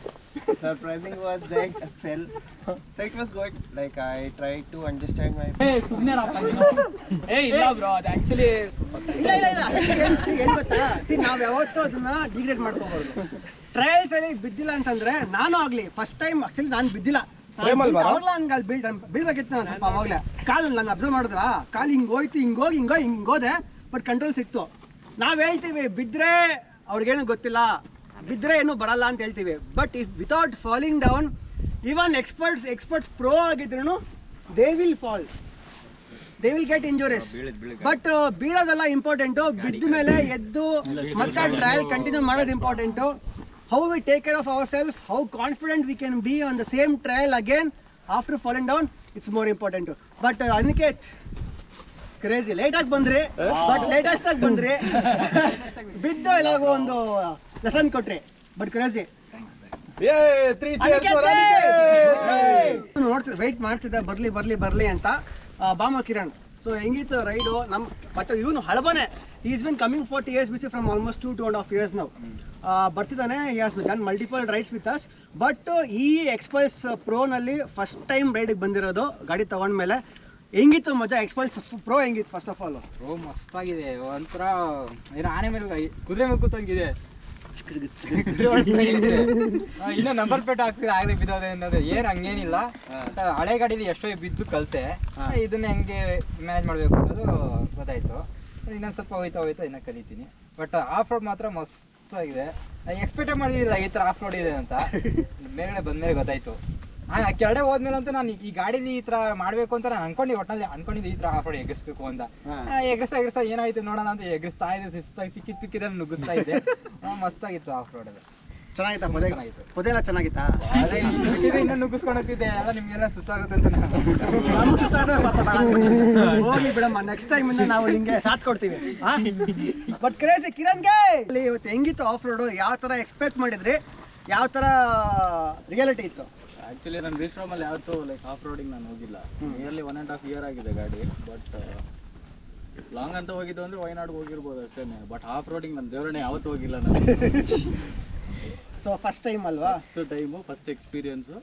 Surprising was that I fell. So it was good. Like I tried to understand my. ಇಲ್ಲ bro ಅದು actually ಇಲ್ಲ ಏನು ಗೊತ್ತಾ, ನಾವು ಯಾವತ್ತೂ ಅದನ್ನ degrade ಮಾಡ್ಕೋಬಾರ್ದು. Trials ಅಲ್ಲಿ ಬಿದ್ದಿಲ್ಲ ಅಂತಂದ್ರೆ, ನಾನು ಆಗ್ಲಿ ಫಸ್ಟ್ ಟೈಮ್ ಆಕ್ಚುಲಿ ನಾನು ಬಿದ್ದಿಲ್ಲ, ಅವಾಗಲ ನನ್ಗೆ ಅಲ್ಲಿ ಬೀಳ್ಬೇಕಿತ್ತು. ನಾನು ಸ್ವಲ್ಪ ಅವಾಗಲೇ ಕಾಲಲ್ಲಿ ನಾನು ಅಬ್ಸರ್ವ್ ಮಾಡಿದ್ರ ಕಾಲು ಹಿಂಗೆ ಹೋಯ್ತು, ಹಿಂಗೋದೆ, ಬಟ್ ಕಂಟ್ರೋಲ್ ಸಿಕ್ತು. ನಾವು ಹೇಳ್ತೀವಿ ಬಿದ್ದರೆ ಅವ್ರಿಗೇನು ಗೊತ್ತಿಲ್ಲ, ಬಿದ್ದರೆ ಏನು ಬರಲ್ಲ ಅಂತ ಹೇಳ್ತೀವಿ. But if without falling down, even experts pro ಆಗಿದ್ರು they will fall, they will get injuries. But ಬೀಳೋದೆಲ್ಲ ಇಂಪಾರ್ಟೆಂಟು, ಬಿದ್ದ ಮೇಲೆ ಎದ್ದು ಮತ್ತೆ ಟ್ರಯಲ್ ಕಂಟಿನ್ಯೂ ಮಾಡೋದು important. How we take care of ourselves, how confident we can be on the same trial again after falling down, it's more important. But Aniket, crazy late ಆಗಿ ಬಂದ್ರಿ, but latest ಆಗಿ ಬಂದ್ರಿ, ಬಿದ್ದು ಎಲ್ಲಾಗೋ ಒಂದು lesson ಕೊಟ್ರಿ, but crazy. ನೋಡ್ತಿದ್ದೆ, weight ಮಾಡ್ತಿದ್ದೆ ಬರ್ಲಿ ಅಂತ. ಬಾಮ ಕಿರಣ್, ಸೊ ಹೆಂಗಿತ್ತು ರೈಡು? ಬಟ್ ಇವನು ಹಳಬನೆ, ಈಸ್ ಬಿನ್ ಕಮಿಂಗ್ 40 years ಬಿಸಿ ಫ್ರಮ್ ಆಲ್ಮೋಸ್ಟ್ 2.5 years ನಾವು ಬರ್ತಿದ್ದಾನೆ. He has done multiple rides with us. But ಈ ಎಕ್ಸ್ಪಲ್ಸ್ ಪ್ರೋನಲ್ಲಿ ಫಸ್ಟ್ ಟೈಮ್ ರೈಡಿಗೆ ಬಂದಿರೋದು ಗಾಡಿ ತಗೊಂಡ್ಮೇಲೆ. ಹೆಂಗಿತ್ತು ಮಜಾ? ಎಕ್ಸ್ಪಲ್ಸ್ ಪ್ರೋ ಹೆಂಗಿತ್ತು ಫಸ್ಟ್ ಆಫ್ ಆಲ್? ಪ್ರೋ ಮಸ್ತಾಗಿದೆ, ಒಂಥರ ಏನೋ ಆನೆ ಮೇಲೆ ಕುದುರೆ ಮೇಲೆ ಕೂತಂಗಿದೆ. ಇನ್ನೂ ನಂಬರ್ ಪ್ಲೇಟ್ ಹಾಕ್ಸಿದ್ರೆ ಆಗಲಿ ಬಿದ್ದೋದೆ ಅನ್ನೋದು ಏನು ಹಂಗೇನಿಲ್ಲ. ಹಳೆ ಗಾಡಿಲಿ ಎಷ್ಟೋ ಬಿದ್ದು ಕಲಿತೆ, ಇದನ್ನ ಹೆಂಗೆ ಮ್ಯಾನೇಜ್ ಮಾಡಬೇಕು ಅನ್ನೋದು ಗೊತ್ತಾಯ್ತು. ಇನ್ನೊಂದು ಸ್ವಲ್ಪ ಹೋಯ್ತಾ ಇನ್ನೂ ಕಲಿತೀನಿ. ಬಟ್ ಆಫ್ ರೋಡ್ ಮಾತ್ರ ಮಸ್ತಾಗಿದೆ. ಎಕ್ಸ್ಪೆಕ್ಟೇ ಮಾಡಿರಲಿಲ್ಲ ಈ ಥರ ಆಫ್ ರೋಡ್ ಇದೆ ಅಂತ. ಮೇಲ್ಗಡೆ ಬಂದಮೇಲೆ ಗೊತ್ತಾಯ್ತು. ಕೆಳಗಡೆ ಹೋದ್ಮೇಲೆ ಅಂತ ನಾನು ಈ ಗಾಡಿಲಿ ಈ ಥರ ಮಾಡಬೇಕು ಅಂತ ನಾನು ಅನ್ಕೊಂಡಿದ್ದೆ ಈ ಥರ ಆಫ್ ರೋಡ್ ಎಗರಿಸ್ಬೇಕು ಅಂತ. ಎಗರಿಸ್ತಾ ಏನಾಯ್ತು ನೋಡೋಣ ಅಂತ ಎಗರಿಸ್ತಾ ಇದೆ, ಸಿಕ್ಕಿದ ನುಗ್ಗಿಸ್ತಾ ಇದ್ದೆ. ಮಸ್ತಾಗಿತ್ತು ಆಫ್ ರೋಡ್. ಅದು ಚೆನ್ನಾಗಿತ್ತಾ? ಪೊದೆಲ್ಲ ಚೆನ್ನಾಗಿತ್ತಾ? ಇನ್ನೂ ನುಗ್ಗಿಸ್ಕೊಂಡು ಹೋಗ್ತಿದ್ದೆ, ಎಲ್ಲ ನಿಮ್ಗೆಲ್ಲ ಸುಸ್ತಾಗುತ್ತೆ ಅಂತ. ಹೋಗಿ ಬಿಡಮ್ಮ, ನೆಕ್ಸ್ಟ್ ಟೈಮ್ ಇಂದ ನಾವು ನಿಂಗೆ ಸಾಥ್ ಕೊಡ್ತೀವಿ. ಬಟ್ ಕ್ರೇಜಿ ಕಿರಣ್ಗೆ ಇವತ್ತು ಹೆಂಗಿತ್ತು ಆಫ್ ರೋಡು? ಯಾವ ಥರ ಎಕ್ಸ್ಪೆಕ್ಟ್ ಮಾಡಿದ್ರಿ? ಯಾವ ಥರ ರಿಯಾಲಿಟಿ ಇತ್ತು? ಆ್ಯಕ್ಚುಲಿ ನಾನು ಬೀಚ್ ರೂಮಲ್ಲಿ ಯಾವತ್ತೂ ಲೈಕ್ ಆಫ್ ರೋಡಿಂಗ್ ನಾನು ಹೋಗಿಲ್ಲ. ನಿಯರ್ಲಿ 1.5 year ಆಗಿದೆ ಗಾಡಿ. ಬಟ್ ಲಾಂಗ್ ಅಂತ ಹೋಗಿದ್ದು ಅಂದರೆ ವಯನಾಡ್ಗೆ ಹೋಗಿರ್ಬೋದು ಅಷ್ಟೇ. ಬಟ್ ಆಫ್ ರೋಡಿಂಗ್ ನಾನು ದೇವರನ್ನೇ ಯಾವತ್ತೂ ಹೋಗಿಲ್ಲ ನಾನು. ಸೊ ಫಸ್ಟ್ ಟೈಮ್ ಅಲ್ವಾ? First time, first experience.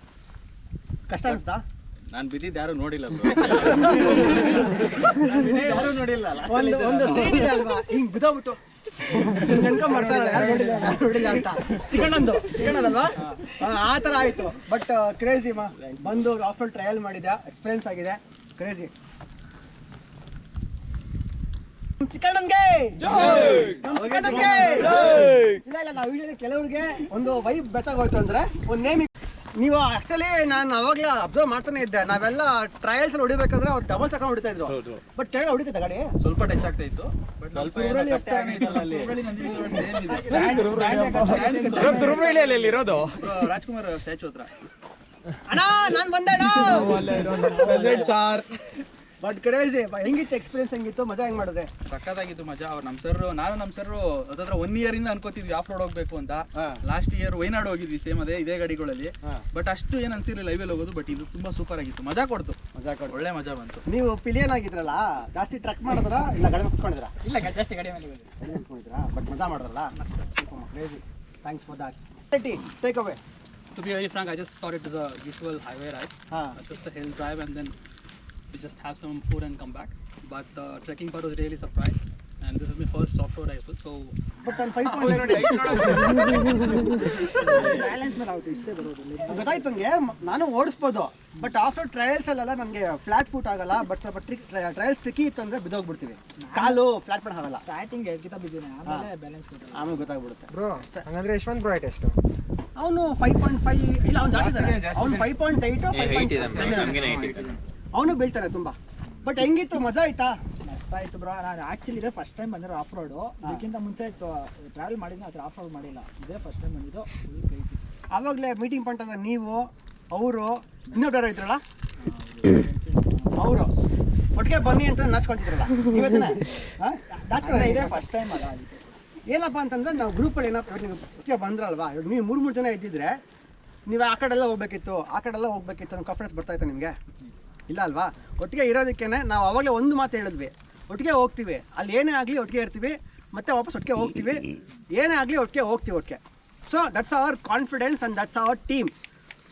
ಕಷ್ಟ ಅನ್ಸ್ತಾ? ನಾನು ಬಿದ್ದಿದ್ದು ಯಾರು ನೋಡಿಲ್ಲ, ಯಾರು ನೋಡಿಲ್ಲ. ಒಂದು ಸೀನ್ ಇದೆ ಅಲ್ವಾ, ಹಿಂಗ್ ಬಿದ್ದೋಗ್ಬಿಟ್ಟು ಮಾಡ್ತಾರಲ್ಲ, ಯಾರು ನೋಡಿಲ್ಲ ಅಂತ. ಚಿಕಣ್ಣದಲ್ವಾ? ಆ ಥರ ಆಯಿತು. ಬಟ್ ಕ್ರೇಜಿ ಬಂದು ಆಫ್ ರೋಡ್ ಟ್ರಯಲ್ ಮಾಡಿದ್ಯಾ, ಎಕ್ಸ್ಪೀರಿಯನ್ಸ್ ಆಗಿದೆ, ಕ್ರೇಜಿ. ಚಿಕಣ್ಣನ್ಗೆ ಇಲ್ಲ ನಾವು ಯೂಶಲಿ ಕೆಲವ್ರಿಗೆ ಒಂದು ವೈಬ್ ಬೆತ್ತಾಗೋಯ್ತು ಅಂದ್ರೆ ಒಂದು ನೇಮ್. ನೀವು ಆಕ್ಚುಲಿ ನಾನು ಅವಾಗಲೇ ಅಬ್ಸರ್ವ್ ಮಾಡ್ತಾನೆ ಇದ್ದೆ, ನಾವೆಲ್ಲ ಟ್ರಯಲ್ಸ್ ಅಲ್ಲಿ ಹೊಡಿಬೇಕಾದ್ರೆ ಅವ್ರು ಡಬಲ್ ಚಕ ಹೊಡಿತಾ ಇದ್ರು. ಬಟ್ ಕೆಳಗೆ ಹೊಡಿತಿದ್ದ ಗಾಡಿ ಸ್ವಲ್ಪ ಟಚ್ ಆಗ್ತಾ ಇತ್ತು. ಬಟ್ ಇರೋದು ರಾಜ್ಕುಮಾರ್ ಸ್ಟ್ಯಾಚು ಹತ್ರ. ಅಣ್ಣ ನಾನು ಬಂದೆ ಬಟ್ ಕ್ರೇಜಿ. ಹೆಂಗಿತ್ತು ಎಕ್ಸ್ಪೀರಿಯನ್ಸ್? ಹೆಂಗಿತ್ತು ಮಜಾ? ಹೆಂಗ್ ಮಾಡಿದೆ? ಸಕ್ಕತ್ತಾಗಿತ್ತು ಮಜಾ. ಅವ್ರು ನಮ್ಮ ಸರ್ ಅದ್ರ 1 year ಇಂದ ಅನ್ಕೋತಿದ್ವಿ ಆಫ್ ರೋಡ್ ಹೋಗ್ಬೇಕು ಅಂತ. ಲಾಸ್ಟ್ ಇಯರ್ ವಯನಾಡು ಹೋಗಿದ್ವಿ, ಸೇಮ್ ಇದೇ ಗಾಡಿಗಳಲ್ಲಿ. ಬಟ್ ಅಷ್ಟು ಏನ್ ಅನ್ಸಿರ್ಲಿಲ್ಲ ಲೈವಲ್ಲಿ ಹೋಗೋದು. ಬಟ್ ಇದು ತುಂಬಾ ಸೂಪರ್ ಆಗಿತ್ತು, ಮಜಾ ಕೊಡ್ತು, ಒಳ್ಳೆ ಮಜಾ ಬಂತು. ನೀವು ಪಿಲಿಯನ್ ಆಗಿದ್ರಲ್ಲ, ಜಾಸ್ತಿ ಟ್ರಕ್ ಮಾಡಿದ್ರ ಇಲ್ಲ ಗಾಡಿ ಕುತ್ಕೊಂಡಿದ್ರ? ಇಲ್ಲ, ಜಾಸ್ತಿ ಗಾಡಿ ಮೇಲೆ ಕುತ್ಕೊಂಡಿದ್ರಾ? ಬಟ್ ಮಜಾ ಮಾಡಿದ್ರಲ್ಲ, crazy. Thanks for that. Take away. To be very frank, I just thought it was a usual highway ride, just a hill drive, and then we just have some food and come back. But the trekking part was really surprised, and this is my first off-road as well. So, but ನಾನು 5 ಗೊತ್ತಾಯ್ತು ನನಗೆ, ನಾನು ಓಡಿಸ್ಬೋದು. But after trials ಅಲ್ಲೆಲ್ಲ ನನಗೆ flat foot ಆಗಲ್ಲ. But ಸ್ವಲ್ಪ trials tricky ಇತ್ತು ಅಂದರೆ ಬಿದ್ದೋಗ್ಬಿಡ್ತೀವಿ, ಕಾಲು ಫ್ಲಾಟ್ ಫುಟ್ ಆಗಲ್ಲ. ಸ್ಟಾರ್ಟಿಂಗ್ ಬಿದ್ದೀನಿ, ಆಮೇಲೆ ಬ್ಯಾಲೆನ್ಸ್ ಆಮೇಲೆ ಗೊತ್ತಾಗ್ಬಿಡುತ್ತೆ. ಬ್ರೋ ಹಂಗಂದ್ರೆ ಯಶವಂತ್ ಬ್ರೋ ಎಷ್ಟು? ಅವನು 5.5 ಇಲ್ಲ, ಅವ್ನು ಜಾಸ್ತಿ ಇದ್ದಾನೆ. ಅವ್ನು 5.8 ಅವನು ಬೀಳ್ತಾನೆ ತುಂಬ. ಬಟ್ ಹೆಂಗಿತ್ತು? ಮಜಾ ಆಯ್ತಾ? ಮಸ್ತಾಯ್ತು ಬ್ರೋ. ನಾನು ಆ್ಯಕ್ಚುಲಿ ಇದೇ ಫಸ್ಟ್ ಟೈಮ್ ಬಂದಿರೋ ಆಫ್ ರೋಡು. ಅದಕ್ಕಿಂತ ಮುಂಚೆ ಟ್ರಾವೆಲ್ ಮಾಡಿದ್ದೆ, ಆದರೆ ಆಫ್ ರೋಡ್ ಮಾಡಿಲ್ಲ. ಇದೇ ಫಸ್ಟ್ ಟೈಮ್ ಬಂದಿದ್ದು. ಆವಾಗಲೇ ಮೀಟಿಂಗ್ ಪಾಯಿಂಟ್ ಅಂದ್ರೆ ನೀವು, ಅವರು, ಇನ್ನೊಬ್ಬರು ಇದ್ರಲ್ಲ, ಅವರು ಒಟ್ಟಿಗೆ ಬನ್ನಿ ಅಂತ ನಾಚ್ಕೊಂತಿದ್ರಲ್ಲ, ಇದೇ ಫಸ್ಟ್ ಟೈಮ್ ಅಲ್ಲ. ಏನಪ್ಪ ಅಂತಂದ್ರೆ ನಾವು ಗ್ರೂಪಲ್ಲಿ ಏನಪ್ಪ ನೀವು ಒಟ್ಟಿಗೆ ಬಂದ್ರಲ್ವಾ, ಇವಾಗ ನೀವು 3 ಜನ ಇದ್ದಿದ್ರೆ ನೀವು ಆ ಕಡೆಲ್ಲ ಹೋಗ್ಬೇಕಿತ್ತು ನಮ್ಮ ಕಾನ್ಫಿಡೆನ್ಸ್ ಬರ್ತಾಯಿತ್ತು ನಿಮಗೆ? ಇಲ್ಲ ಅಲ್ವಾ? ಒಟ್ಟಿಗೆ ಇರೋದಕ್ಕೇ ನಾವು ಅವಾಗಲೇ ಒಂದು ಮಾತು ಹೇಳಿದ್ವಿ, ಒಟ್ಟಿಗೆ ಹೋಗ್ತೀವಿ, ಅಲ್ಲಿ ಏನೇ ಆಗಲಿ ಒಟ್ಟಿಗೆ ಇರ್ತೀವಿ, ಮತ್ತೆ ವಾಪಸ್ ಒಟ್ಟಿಗೆ ಹೋಗ್ತೀವಿ, ಏನೇ ಆಗಲಿ ಒಟ್ಟಿಗೆ ಹೋಗ್ತೀವಿ. So that's our confidence and that's our team.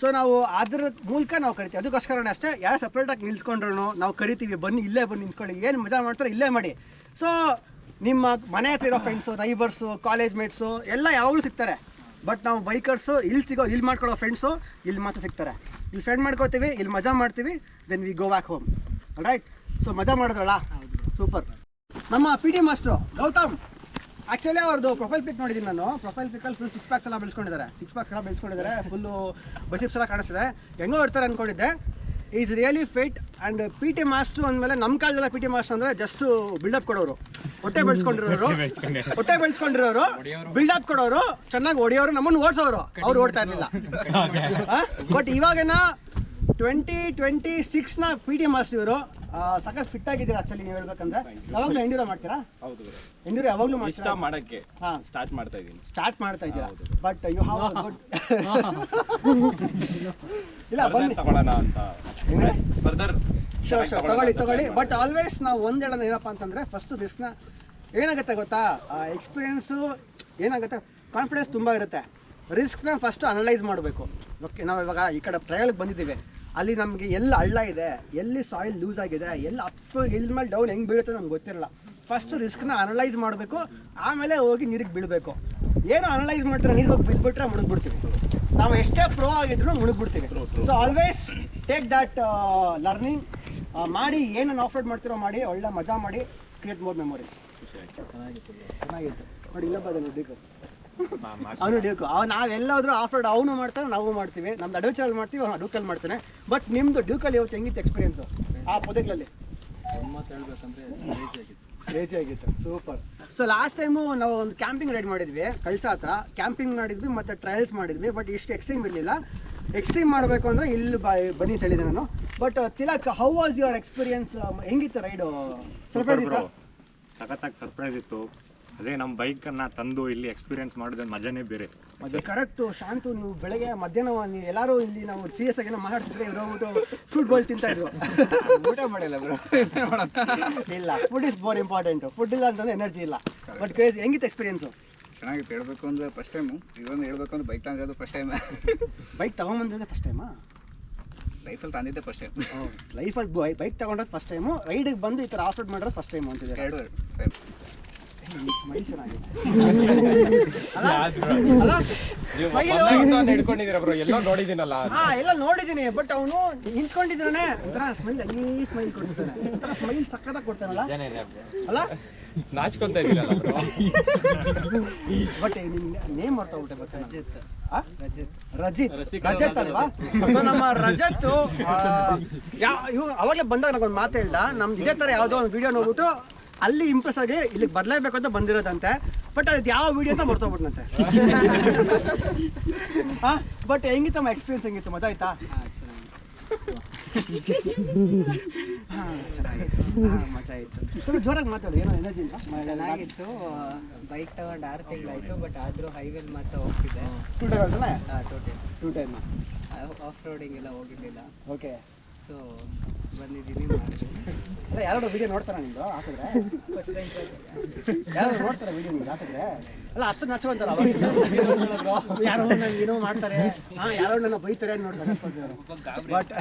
So ನಾವು ಅದ್ರ ಮೂಲಕ ನಾವು ಕರಿತೀವಿ. ಅದಕ್ಕೋಸ್ಕರನೇ ಅಷ್ಟೇ, ಯಾರು ಸಪ್ರೇಟಾಗಿ ನಿಲ್ಸ್ಕೊಂಡ್ರು ನಾವು ಕರಿತೀವಿ, ಬನ್ನಿ ಇಲ್ಲೇ ಬನ್ನಿ ನಿಂತ್ಕೊಳ್ಳಿ, ಏನು ಮಜಾ ಮಾಡ್ತಾರೆ ಇಲ್ಲೇ ಮಾಡಿ. ಸೊ ನಿಮ್ಮ ಮನೆ ಹತ್ರ ಇರೋ ಫ್ರೆಂಡ್ಸು, ನೈಬರ್ಸು, ಕಾಲೇಜ್ ಮೇಟ್ಸು ಎಲ್ಲ ಯಾವಾಗಲೂ ಸಿಗ್ತಾರೆ. ಬಟ್ ನಾವು ಬೈಕರ್ಸು ಇಲ್ಲಿ ಮಾಡ್ಕೊಳ್ಳೋ ಫ್ರೆಂಡ್ಸು ಇಲ್ಲಿ ಮಾತ್ರ ಸಿಗ್ತಾರೆ. ಇಲ್ಲಿ ಫ್ರೆಂಡ್ ಮಾಡ್ಕೋತೀವಿ, ಇಲ್ಲಿ ಮಜಾ ಮಾಡ್ತೀವಿ, then we go back home. Right. So ಮಜಾ ಮಾಡಿದ್ರಲ್ಲ, ಸೂಪರ್. ನಮ್ಮ P T master Gautam, actually ಅವ್ರದ್ದು ಪ್ರೊಫೈಲ್ ಪಿಕ್ ನೋಡಿದ್ದೀನಿ ನಾನು. ಪ್ರೊಫೈಲ್ ಪಿಕ್ಕಲ್ಲಿ ಫುಲ್ ಸಿಕ್ಸ್ ಪ್ಯಾಕ್ಸ್ ಎಲ್ಲ ಬೆಳೆಸ್ಕೊಂಡಿದ್ದಾರೆ, ಫುಲ್ಲು ಬಸಿಪ್ಸ್ ಎಲ್ಲ ಕಾಣಿಸ್ತಿದೆ. ಹೆಂಗೋ ಇರ್ತಾರೆ ಅಂದ್ಕೊಂಡಿದ್ದೆ. Is really fit. And P T master ಅಂದಮೇಲೆ ನಮ್ಮ ಕಾಲದಲ್ಲ ಪಿ ಟಿ ಮಾಸ್ಟ್ರು ಅಂದರೆ ಜಸ್ಟು ಬಿಲ್ಡಪ್ ಕೊಡೋರು, ಹೊಟ್ಟೆ ಬೆಳೆಸ್ಕೊಂಡಿರೋರು, ಬಿಲ್ಡಪ್ ಕೊಡೋರು, ಚೆನ್ನಾಗಿ ಹೊಡಿಯೋರು, ನಮ್ಮನ್ನು ಓಡಿಸೋರು. ಅವ್ರು ಓಡ್ತಾ ಇರಲಿಲ್ಲ. ಬಟ್ ಇವಾಗೇನ 2026ನ ಪಿ ಟಿ ಮಾಸ್ಟರ್ ಇವರು ಸಾಕಷ್ಟು ಫಿಟ್ ಆಗಿದ್ದೀರಾ. ಆಕ್ಚುಲಿ ನೀವು ಹೇಳ್ಬೇಕಂದ್ರೆ ಯಾವಾಗಲೂ ಎಂಡ್ಯೂರೋ ಮಾಡ್ತೀರಾ? ಹೌದು, ಎಂಡ್ಯೂರೋ ಯಾವಾಗಲೂ ಮಾಡ್ತೀರಾ? ಮಾಡಕ್ಕೆ ಸ್ಟಾರ್ಟ್ ಮಾಡ್ತಾ ಇದ್ದೀರಾ. But you have a good ಇಲ್ಲ ಬನ್ನಿ ತಗೊಳ್ಳೋಣ ಅಂತ ಫರ್ದರ್ ತಗೊಳ್ಳಿ. ಬಟ್ ಆಲ್ವೇಸ್ ನಾವು ಒಂದು ಹೇಳೋಣ ಏನಪ್ಪ ಅಂತಂದರೆ, ಫಸ್ಟ್ ರಿಸ್ಕ್ನ ಏನಾಗುತ್ತೆ ಗೊತ್ತಾ, ಎಕ್ಸ್ಪೀರಿಯೆನ್ಸು ಏನಾಗುತ್ತೆ, ಕಾನ್ಫಿಡೆನ್ಸ್ ತುಂಬ ಇರುತ್ತೆ. ರಿಸ್ಕ್ನ ಫಸ್ಟ್ ಅನಲೈಸ್ ಮಾಡಬೇಕು. ಓಕೆ, ನಾವು ಇವಾಗ ಈ ಕಡೆ ಟ್ರಯಲ್ಗೆ ಬಂದಿದ್ದೀವಿ, ಅಲ್ಲಿ ನಮಗೆ ಎಲ್ಲಿ ಹಳ್ಳ ಇದೆ, ಎಲ್ಲಿ ಸಾಯಿಲ್ ಲೂಸ್ ಆಗಿದೆ, ಎಲ್ಲಿ ಅಪ್ ಎಲ್ಲಿ ಮೇಲೆ ಡೌನ್ ಹೆಂಗೆ ಬೀಳುತ್ತೆ ನಮ್ಗೆ ಗೊತ್ತಿರಲ್ಲ. ಫಸ್ಟ್ ರಿಸ್ಕ್ನ ಅನಲೈಸ್ ಮಾಡಬೇಕು, ಆಮೇಲೆ ಹೋಗಿ ನೀರಿಗೆ ಬೀಳಬೇಕು. ಏನು ಅನಲೈಸ್ ಮಾಡ್ತಾರೆ, ನೀರಿಗೆ ಹೋಗಿ ಬಿದ್ದುಬಿಟ್ರೆ ಮುಳುಗ್ಬಿಡ್ತೀವಿ. ನಾವು ಎಷ್ಟೇ ಪ್ರೋ ಆಗಿದ್ರು ಮುಳುಗ್ಬಿಡ್ತೀವಿ. So always take that learning ಮಾಡಿ, ಏನನ್ನು ಆಫ್ರೋಡ್ ಮಾಡ್ತಿರೋ ಮಾಡಿ, ಒಳ್ಳೆ ಮಜಾ ಮಾಡಿ, ಕ್ರಿಯೇಟ್ ಮೋರ್ ಮೆಮೊರೀಸ್. ಚೆನ್ನಾಗಿತ್ತು ನೋಡಿ. ಇಲ್ಲ ಬದಲು ಡ್ಯೂಕು ಅವನು ಡ್ಯೂಕು ನಾವೆಲ್ಲಾದ್ರೂ ಆಫ್ರೋಡ್ ಅವನು ಮಾಡ್ತಾನೆ, ನಾವು ಮಾಡ್ತೀವಿ. ನಮ್ದು ಅಡ್ವೆಂಚರಲ್ಲಿ ಮಾಡ್ತೀವಿ, ಅವ್ನು ಡ್ಯೂಕಲ್ಲಿ ಮಾಡ್ತಾನೆ. ಬಟ್ ನಿಮ್ಮದು ಡ್ಯೂಕಲ್ಲಿ ಇವತ್ತು ಹೆಂಗಿತ್ತು ಎಕ್ಸ್ಪೀರಿಯೆನ್ಸು ಆ ಪೊದೆಗಳಲ್ಲಿ? ಕ್ರೇಜಿ ಆಗಿತ್ತು, ಸೂಪರ್. ಸೊ ಲಾಸ್ಟ್ ಟೈಮು ನಾವು ಒಂದು ಕ್ಯಾಂಪಿಂಗ್ ರೈಡ್ ಮಾಡಿದ್ವಿ ಕಳ್ಸ ಹತ್ರ. ಕ್ಯಾಂಪಿಂಗ್ ಮಾಡಿದ್ವಿ ಮತ್ತು ಟ್ರಯಲ್ಸ್ ಮಾಡಿದ್ವಿ. ಬಟ್ ಇಷ್ಟು ಎಕ್ಸ್ಟ್ರೀಮ್ ಇರಲಿಲ್ಲ. ಎಕ್ಸ್ಟ್ರೀಮ್ ಮಾಡಬೇಕು ಅಂದರೆ ಇಲ್ಲಿ ಬನ್ನಿ ಅಂತ ಹೇಳಿದೆ ನಾನು. But Tilak, how was your experience? ಹೆಂಗಿತ್ತು ರೈಡು? ಸರ್ಪ್ರೈಸ್ ಇತ್ತು? ಸಖತ್ತಾಗಿ ಸರ್ಪ್ರೈಸ್ ಇತ್ತು. ಅದೇ ನಮ್ಮ ಬೈಕನ್ನು ತಂದು ಇಲ್ಲಿ ಎಕ್ಸ್ಪೀರಿಯನ್ಸ್ ಮಾಡಿದ್ರೆ ಮಜಾನೇ ಬೇರೆ. ಅದು ಕರೆಕ್ಟು. ಶಾಂತು, ನೀವು ಬೆಳಗ್ಗೆ ಮಧ್ಯಾಹ್ನ ಎಲ್ಲರೂ ಇಲ್ಲಿ ನಾವು ಸೀರಿಯಸ್ ಆಗಿ ಮಾತಾಡ್ತಿದ್ರೆ ಇವ್ರು ಹೋಗ್ಬಿಟ್ಟು ಫುಡ್ ಬಾಲ್ ತಿಂತಾ ಇದ್ರು. ಊಟ ಮಾಡಿಲ್ಲ ಬ್ರೋ. ಇಲ್ಲ, food is more important. Food ಇಲ್ಲ ಅಂತಂದ್ರೆ ಎನರ್ಜಿ ಇಲ್ಲ. But crazy. ಹೆಂಗಿತ್ತು ಎಕ್ಸ್ಪೀರಿಯನ್ಸು? ಚೆನ್ನಾಗಿತ್ತು. ಹೇಳ್ಬೇಕು ಅಂದರೆ ಫಸ್ಟ್ ಟೈಮು. ಇವನು ಹೇಳ್ಬೇಕು ಅಂದ್ರೆ ಬೈಕ್ ತಂದಿರೋದು ಫಸ್ಟ್ ಟೈಮ್. ಬೈಕ್ ತೊಗೊಂಬಂದ್ರೆ ಫಸ್ಟ್ ಟೈಮಾ? ಲೈಫಲ್ಲಿ ತಂದಿದ್ದೆ ಫಸ್ಟ್ ಟೈಮ್. ಲೈಫಲ್ಲಿ ಬೈಕ್ ತೊಗೊಂಡ್ರೆ ಫಸ್ಟ್ ಟೈಮು, ರೈಡಿಗೆ ಬಂದು ಈ ಥರ ಆಫ್ ರೋಡ್ ಮಾಡೋದು ಫಸ್ಟ್ ಟೈಮು ಅಂತಿದೆ. ಎರಡು ಸೇಮ್. ಸ್ಮೈಲ್ ಚೆನ್ನಾಗಿದೆ. ಹಿಡ್ಕೊಂಡಿದ್ದೀರ ಬ್ರೋ, ಎಲ್ಲೋ ನೋಡಿದ್ದೀನಲ್ಲ. ಎಲ್ಲ ನೋಡಿದ್ದೀನಿ. ಬಟ್ ಅವನು ನಿಂತ್ಕೊಂಡಿದ್ದಾನೆ, ಒಂಥರ ಸ್ಮೈಲ್, ಅಲ್ಲಿ ಸ್ಮೈಲ್ ಕೊಡ್ತಾನೆ, ಒಂಥರ ಸ್ಮೈಲ್ ಸಕ್ಕತ್ತಾಗಿ ಕೊಡ್ತಾನಲ್ಲ ಅಲ್ಲ? ನಾಚ್ಕೊಂತ ಇದ್ದೀರಲ್ಲ ಬ್ರೋ. ಬಟ್ ನಿನ್ನ ನೇಮ್ ಮಾಡ್ತಾ ಬರ್ತಾನೆ. ರಜಿತ್ ಅಲ್ವಾ? ಸೊ ನಮ್ಮ ರಜತ್ ಅವಾಗಲೇ ಬಂದಾಗ ನನಗೊಂದು ಮಾತು ಹೇಳ್ದ, ನಮ್ದು ಇದೇ ಥರ ಯಾವುದೋ ಒಂದು ವಿಡಿಯೋ ನೋಡ್ಬಿಟ್ಟು ಅಲ್ಲಿ ಇಂಪ್ರೆಸ್ ಆಗಿ ಇಲ್ಲಿಗೆ ಬದಲಾಗಬೇಕು ಅಂತ ಬಂದಿರೋದಂತೆ. ಬಟ್ ಅದು ಯಾವ ವಿಡಿಯೋ ಅಂತ ಮರ್ತೋಗ್ಬಿಟ್ನಂತೆ. But ಹೆಂಗಿತ್ತಮ್ಮ experience? ಹೆಂಗಿತ್ತು? ಮಜಾ ಆಯ್ತಾ? ಮಜಾ ಆಯಿತು. ಸ್ವಲ್ಪ ಜೋರಾಗಿ ಮಾತಾಡು, ಏನೋ ಎನರ್ಜಿ ಇಲ್ಲ. ಚೆನ್ನಾಗಿತ್ತು. ಬೈಕ್ ತಗೊಂಡು 6 ತಿಂಗಳಾಯಿತು. ಬಟ್ ಆದರೂ ಹೈವೇಲಿ ಮಾತ್ರ ಹೋಗ್ತಿದ್ದೆ. 2 ಟೈಮ್ ಅಂತಾನೆ? 2 ಟೈಮ್. ಆಫ್ ರೋಡಿಂಗ್ ಎಲ್ಲ ಹೋಗಿದ್ದಿಲ್ಲ. ಓಕೆ. ಸೊ ಬಂದಿದ್ದೀನಿ, ಮಾಡಿದೆ. ಅದೇ ಯಾರೋ ವಿಡಿಯೋ ನೋಡ್ತಾರ ನಿಮ್ದು ಹಾಕಿದ್ರೆ? ಯಾರು ನೋಡ್ತಾರೆ ವಿಡಿಯೋ ನಿಮ್ಗೆ ಹಾಕಿದ್ರೆ? ಅಲ್ಲ ಅಷ್ಟು ನಚ್ಚುವಂತಾರ ಯಾರೋ ನಂಗೆ ಏನೋ ಮಾಡ್ತಾರೆ, ಯಾರೋ ನನ್ನ ಬೈತಾರೆ ನೋಡ್ತಾರೆ. ಬಟ್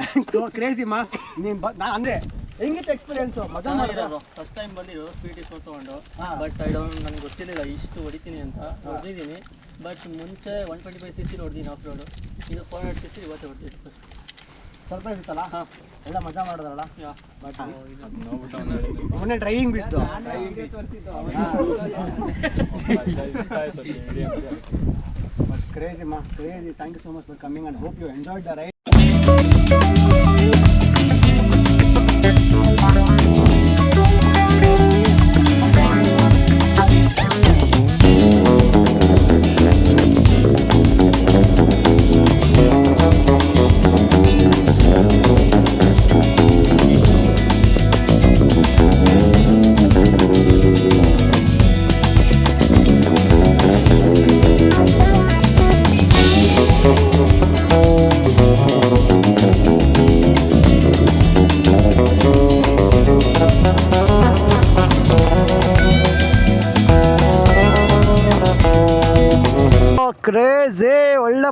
ಕ್ರೇಜಿ ಮಾ ನೀನು ನಾನು ಅಂದರೆ ಹೆಂಗಿತ್ತು ಎಕ್ಸ್ಪೀರಿಯನ್ಸು? ಮಜಾ ಮಾಡಿದ್ರು. ಫಸ್ಟ್ ಟೈಮ್ ಬಂದಿದ್ದು ಸ್ಪೀಡ್ ತೊಗೊಂಡು. ಬಟ್ ನನಗೆ ಗೊತ್ತಿರಲಿಲ್ಲ ಇಷ್ಟು ಹೊಡಿತೀನಿ ಅಂತ. ಹೊಡೆದಿದ್ದೀನಿ. ಬಟ್ ಮುಂಚೆ 125cc ಹೊಡೆದಿನಿ ಆಫ್ ರೋಡು. ಇದು 400cc ಇವತ್ತು ಹೊಡೆದಿದ್ದು ಫಸ್ಟ್. ಸರ್ಪ್ರೈಸ್ ಇತ್ತಲ್ಲ? ಎಲ್ಲ ಮಜಾ ಮಾಡಿದ್ರಲ್ಲ? ಮೊನ್ನೆ ಡ್ರೈವಿಂಗ್ ಬಿಸ್ದು ಕ್ರೇಜಿ ಮಾ, crazy. Thank you so much for coming and hope you enjoyed the ride.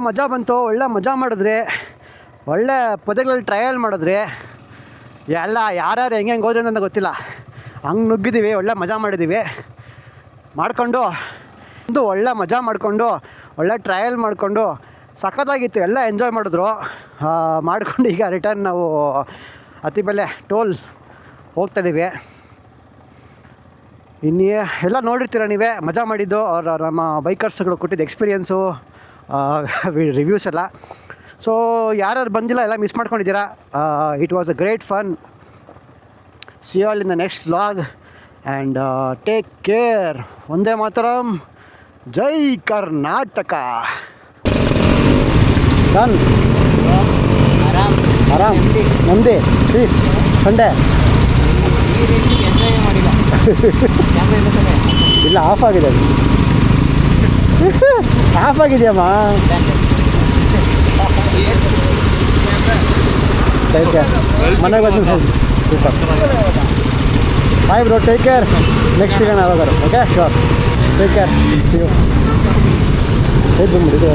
ಮಜಾ ಬಂತು, ಒಳ್ಳೆ ಮಜಾ ಮಾಡಿದ್ರಿ, ಒಳ್ಳೆ ಪದಗಳಲ್ಲಿ ಟ್ರಯಲ್ ಮಾಡಿದ್ರಿ. ಎಲ್ಲ ಯಾರ್ಯಾರು ಹೆಂಗೆ ಹೋದ್ರಿ ಅಂತ ಗೊತ್ತಿಲ್ಲ, ಹಂಗೆ ನುಗ್ಗಿದ್ದೀವಿ, ಒಳ್ಳೆ ಮಜಾ ಮಾಡಿದ್ದೀವಿ. ಮಾಡಿಕೊಂಡು ಒಂದು ಒಳ್ಳೆ ಮಜಾ ಮಾಡಿಕೊಂಡು ಒಳ್ಳೆ ಟ್ರಯಲ್ ಮಾಡಿಕೊಂಡು ಸಖತ್ತಾಗಿತ್ತು, ಎಲ್ಲ ಎಂಜಾಯ್ ಮಾಡಿದ್ರು. ಮಾಡಿಕೊಂಡು ಈಗ ರಿಟರ್ನ್ ನಾವು ಅತ್ತಿಬೆಲೆ ಟೋಲ್ ಹೋಗ್ತಾಯಿದ್ದೀವಿ. ಇನ್ನೇ ಎಲ್ಲ ನೋಡಿರ್ತೀರ ನೀವೇ, ಮಜಾ ಮಾಡಿದ್ದು ಅವ್ರ ನಮ್ಮ ಬೈಕರ್ಸ್ಗಳು ಕೊಟ್ಟಿದ್ದು ಎಕ್ಸ್ಪೀರಿಯೆನ್ಸು, ರಿವ್ಯೂಸ್ ಎಲ್ಲ. ಸೊ ಯಾರ್ಯಾರು ಬಂದಿಲ್ಲ ಎಲ್ಲ ಮಿಸ್ ಮಾಡ್ಕೊಂಡಿದ್ದೀರಾ. It was a great fun. See all in the next vlog and take care. Vande Mataram, ಜೈ ಕರ್ನಾಟಕ. ಡನ್. ಆರಾಮ್ ನಮ್ಮದೇ ಪ್ಲೀಸ್ ಸಂಡೇ ಇಲ್ಲ, ಆಫ್ ಆಗಿದೆ, ಆಫ್ ಆಗಿದೆಯಮ್ಮ. ಮನೆಗೆ ಬಂದು super. Bye bro, take care. Next ಸಿಗೋಣ ಯಾವಾಗಾರು. Okay, sure, take care. ಸಿಗು ಬಂದ್ಬಿಡಿ.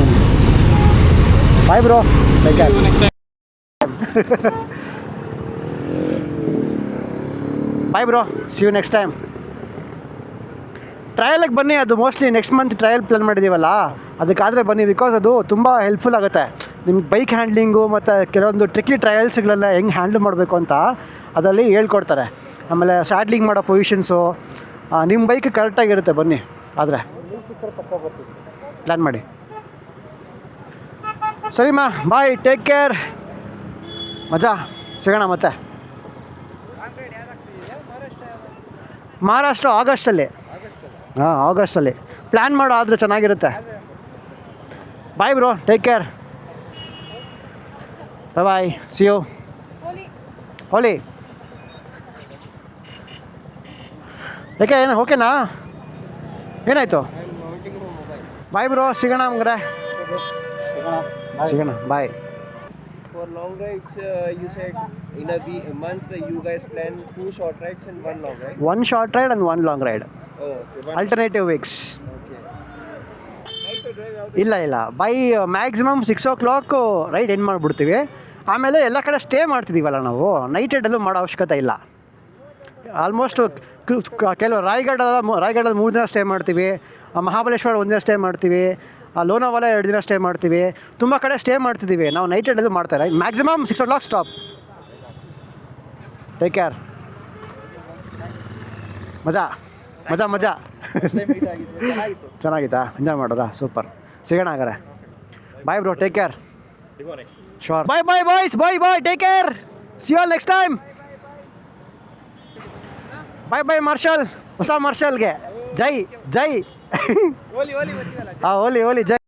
Bye bro, take care. Bye bro, see you next time. ಟ್ರಯಲಿಗೆ ಬನ್ನಿ, ಅದು mostly next month trail plan ಮಾಡಿದ್ದೀವಲ್ಲ, ಅದಕ್ಕಾದರೆ ಬನ್ನಿ. ಬಿಕಾಸ್ ಅದು ತುಂಬ ಹೆಲ್ಪ್ಫುಲ್ ಆಗುತ್ತೆ ನಿಮ್ಗೆ ಬೈಕ್ ಹ್ಯಾಂಡ್ಲಿಂಗು ಮತ್ತು ಕೆಲವೊಂದು ಟ್ರಿಕ್ಕಿ ಟ್ರಯಲ್ಸ್ಗಳೆಲ್ಲ ಹೆಂಗೆ ಹ್ಯಾಂಡ್ಲ್ ಮಾಡಬೇಕು ಅಂತ ಅದರಲ್ಲಿ ಹೇಳ್ಕೊಡ್ತಾರೆ. ಆಮೇಲೆ ಸ್ಯಾಡ್ಲಿಂಗ್ ಮಾಡೋ ಪೊಸಿಷನ್ಸು ನಿಮ್ಮ ಬೈಕ್ ಕರೆಕ್ಟಾಗಿರುತ್ತೆ. ಬನ್ನಿ, ಆದರೆ ಪ್ಲ್ಯಾನ್ ಮಾಡಿ. ಸರಿಮಾ, ಬಾಯ್, ಟೇಕ್ ಕೇರ್. ಮಜಾ, ಸಿಗೋಣ ಮತ್ತೆ. ಮಹಾರಾಷ್ಟ್ರ ಆಗಸ್ಟಲ್ಲಿ. ಹಾಂ, ಆಗಸ್ಟಲ್ಲಿ ಪ್ಲ್ಯಾನ್ ಮಾಡೋ ಆದರೆ ಚೆನ್ನಾಗಿರುತ್ತೆ. Bye bro, take care. Bye, see you. ಹೋಲಿ ಯಾಕೆ, ಏನು ಓಕೆನಾ? ಏನಾಯಿತು? ಬಾಯ್ ಬ್ರೋ, ಸಿಗೋಣ ಹಂಗಾರೆ. ಸಿಗೋಣ, bye. For long rides, you said in a month you guys plan 2 short rides and 1 long ride? 1 short ride and 1 long ride. Oh, okay. Alternative weeks. Okay. ಇಲ್ಲ, by maximum 6 o'clock ride end ಮಾಡಿಬಿಡ್ತೀವಿ. ಆಮೇಲೆ ಎಲ್ಲ ಕಡೆ stay ಮಾಡ್ತಿದ್ದೀವಲ್ಲ ನಾವು, night ರೈಡಲ್ಲೂ ಮಾಡೋ ಅವಶ್ಯಕತೆ ಇಲ್ಲ. Almost ಕೆಲವು ರಾಯಗಢದಲ್ಲಿ 3 ದಿನ ಸ್ಟೇ ಮಾಡ್ತೀವಿ, ಮಹಾಬಲೇಶ್ವರ 1 ದಿನ ಸ್ಟೇ ಮಾಡ್ತೀವಿ, ಲೋನಾವಾಲ 2 ದಿನ ಸ್ಟೇ ಮಾಡ್ತೀವಿ. ತುಂಬ ಕಡೆ ಸ್ಟೇ ಮಾಡ್ತಿದ್ದೀವಿ ನಾವು, ನೈಟ್ ರೈಡಲ್ಲೂ ಮಾಡ್ತಾರೆ. Maximum 6 o'clock stop. Take care. ಮಜಾ ಮಜಾ ಮಜಾ. ಚೆನ್ನಾಗಿತ್ತಾ? ಎಂಜಾಯ್ ಮಾಡೋದಾ? ಸೂಪರ್. ಸಿಗೋಣ ಹಾಗಾರೆ. Bye bro, take care. Sure. Bye bye boys, bye, take care. See you all next time. Bye marshal, ಹೊಸ ಮಾರ್ಷಲ್ಗೆ ಜೈ. ಹಾಂ, ಓಲಿ ಜೈ.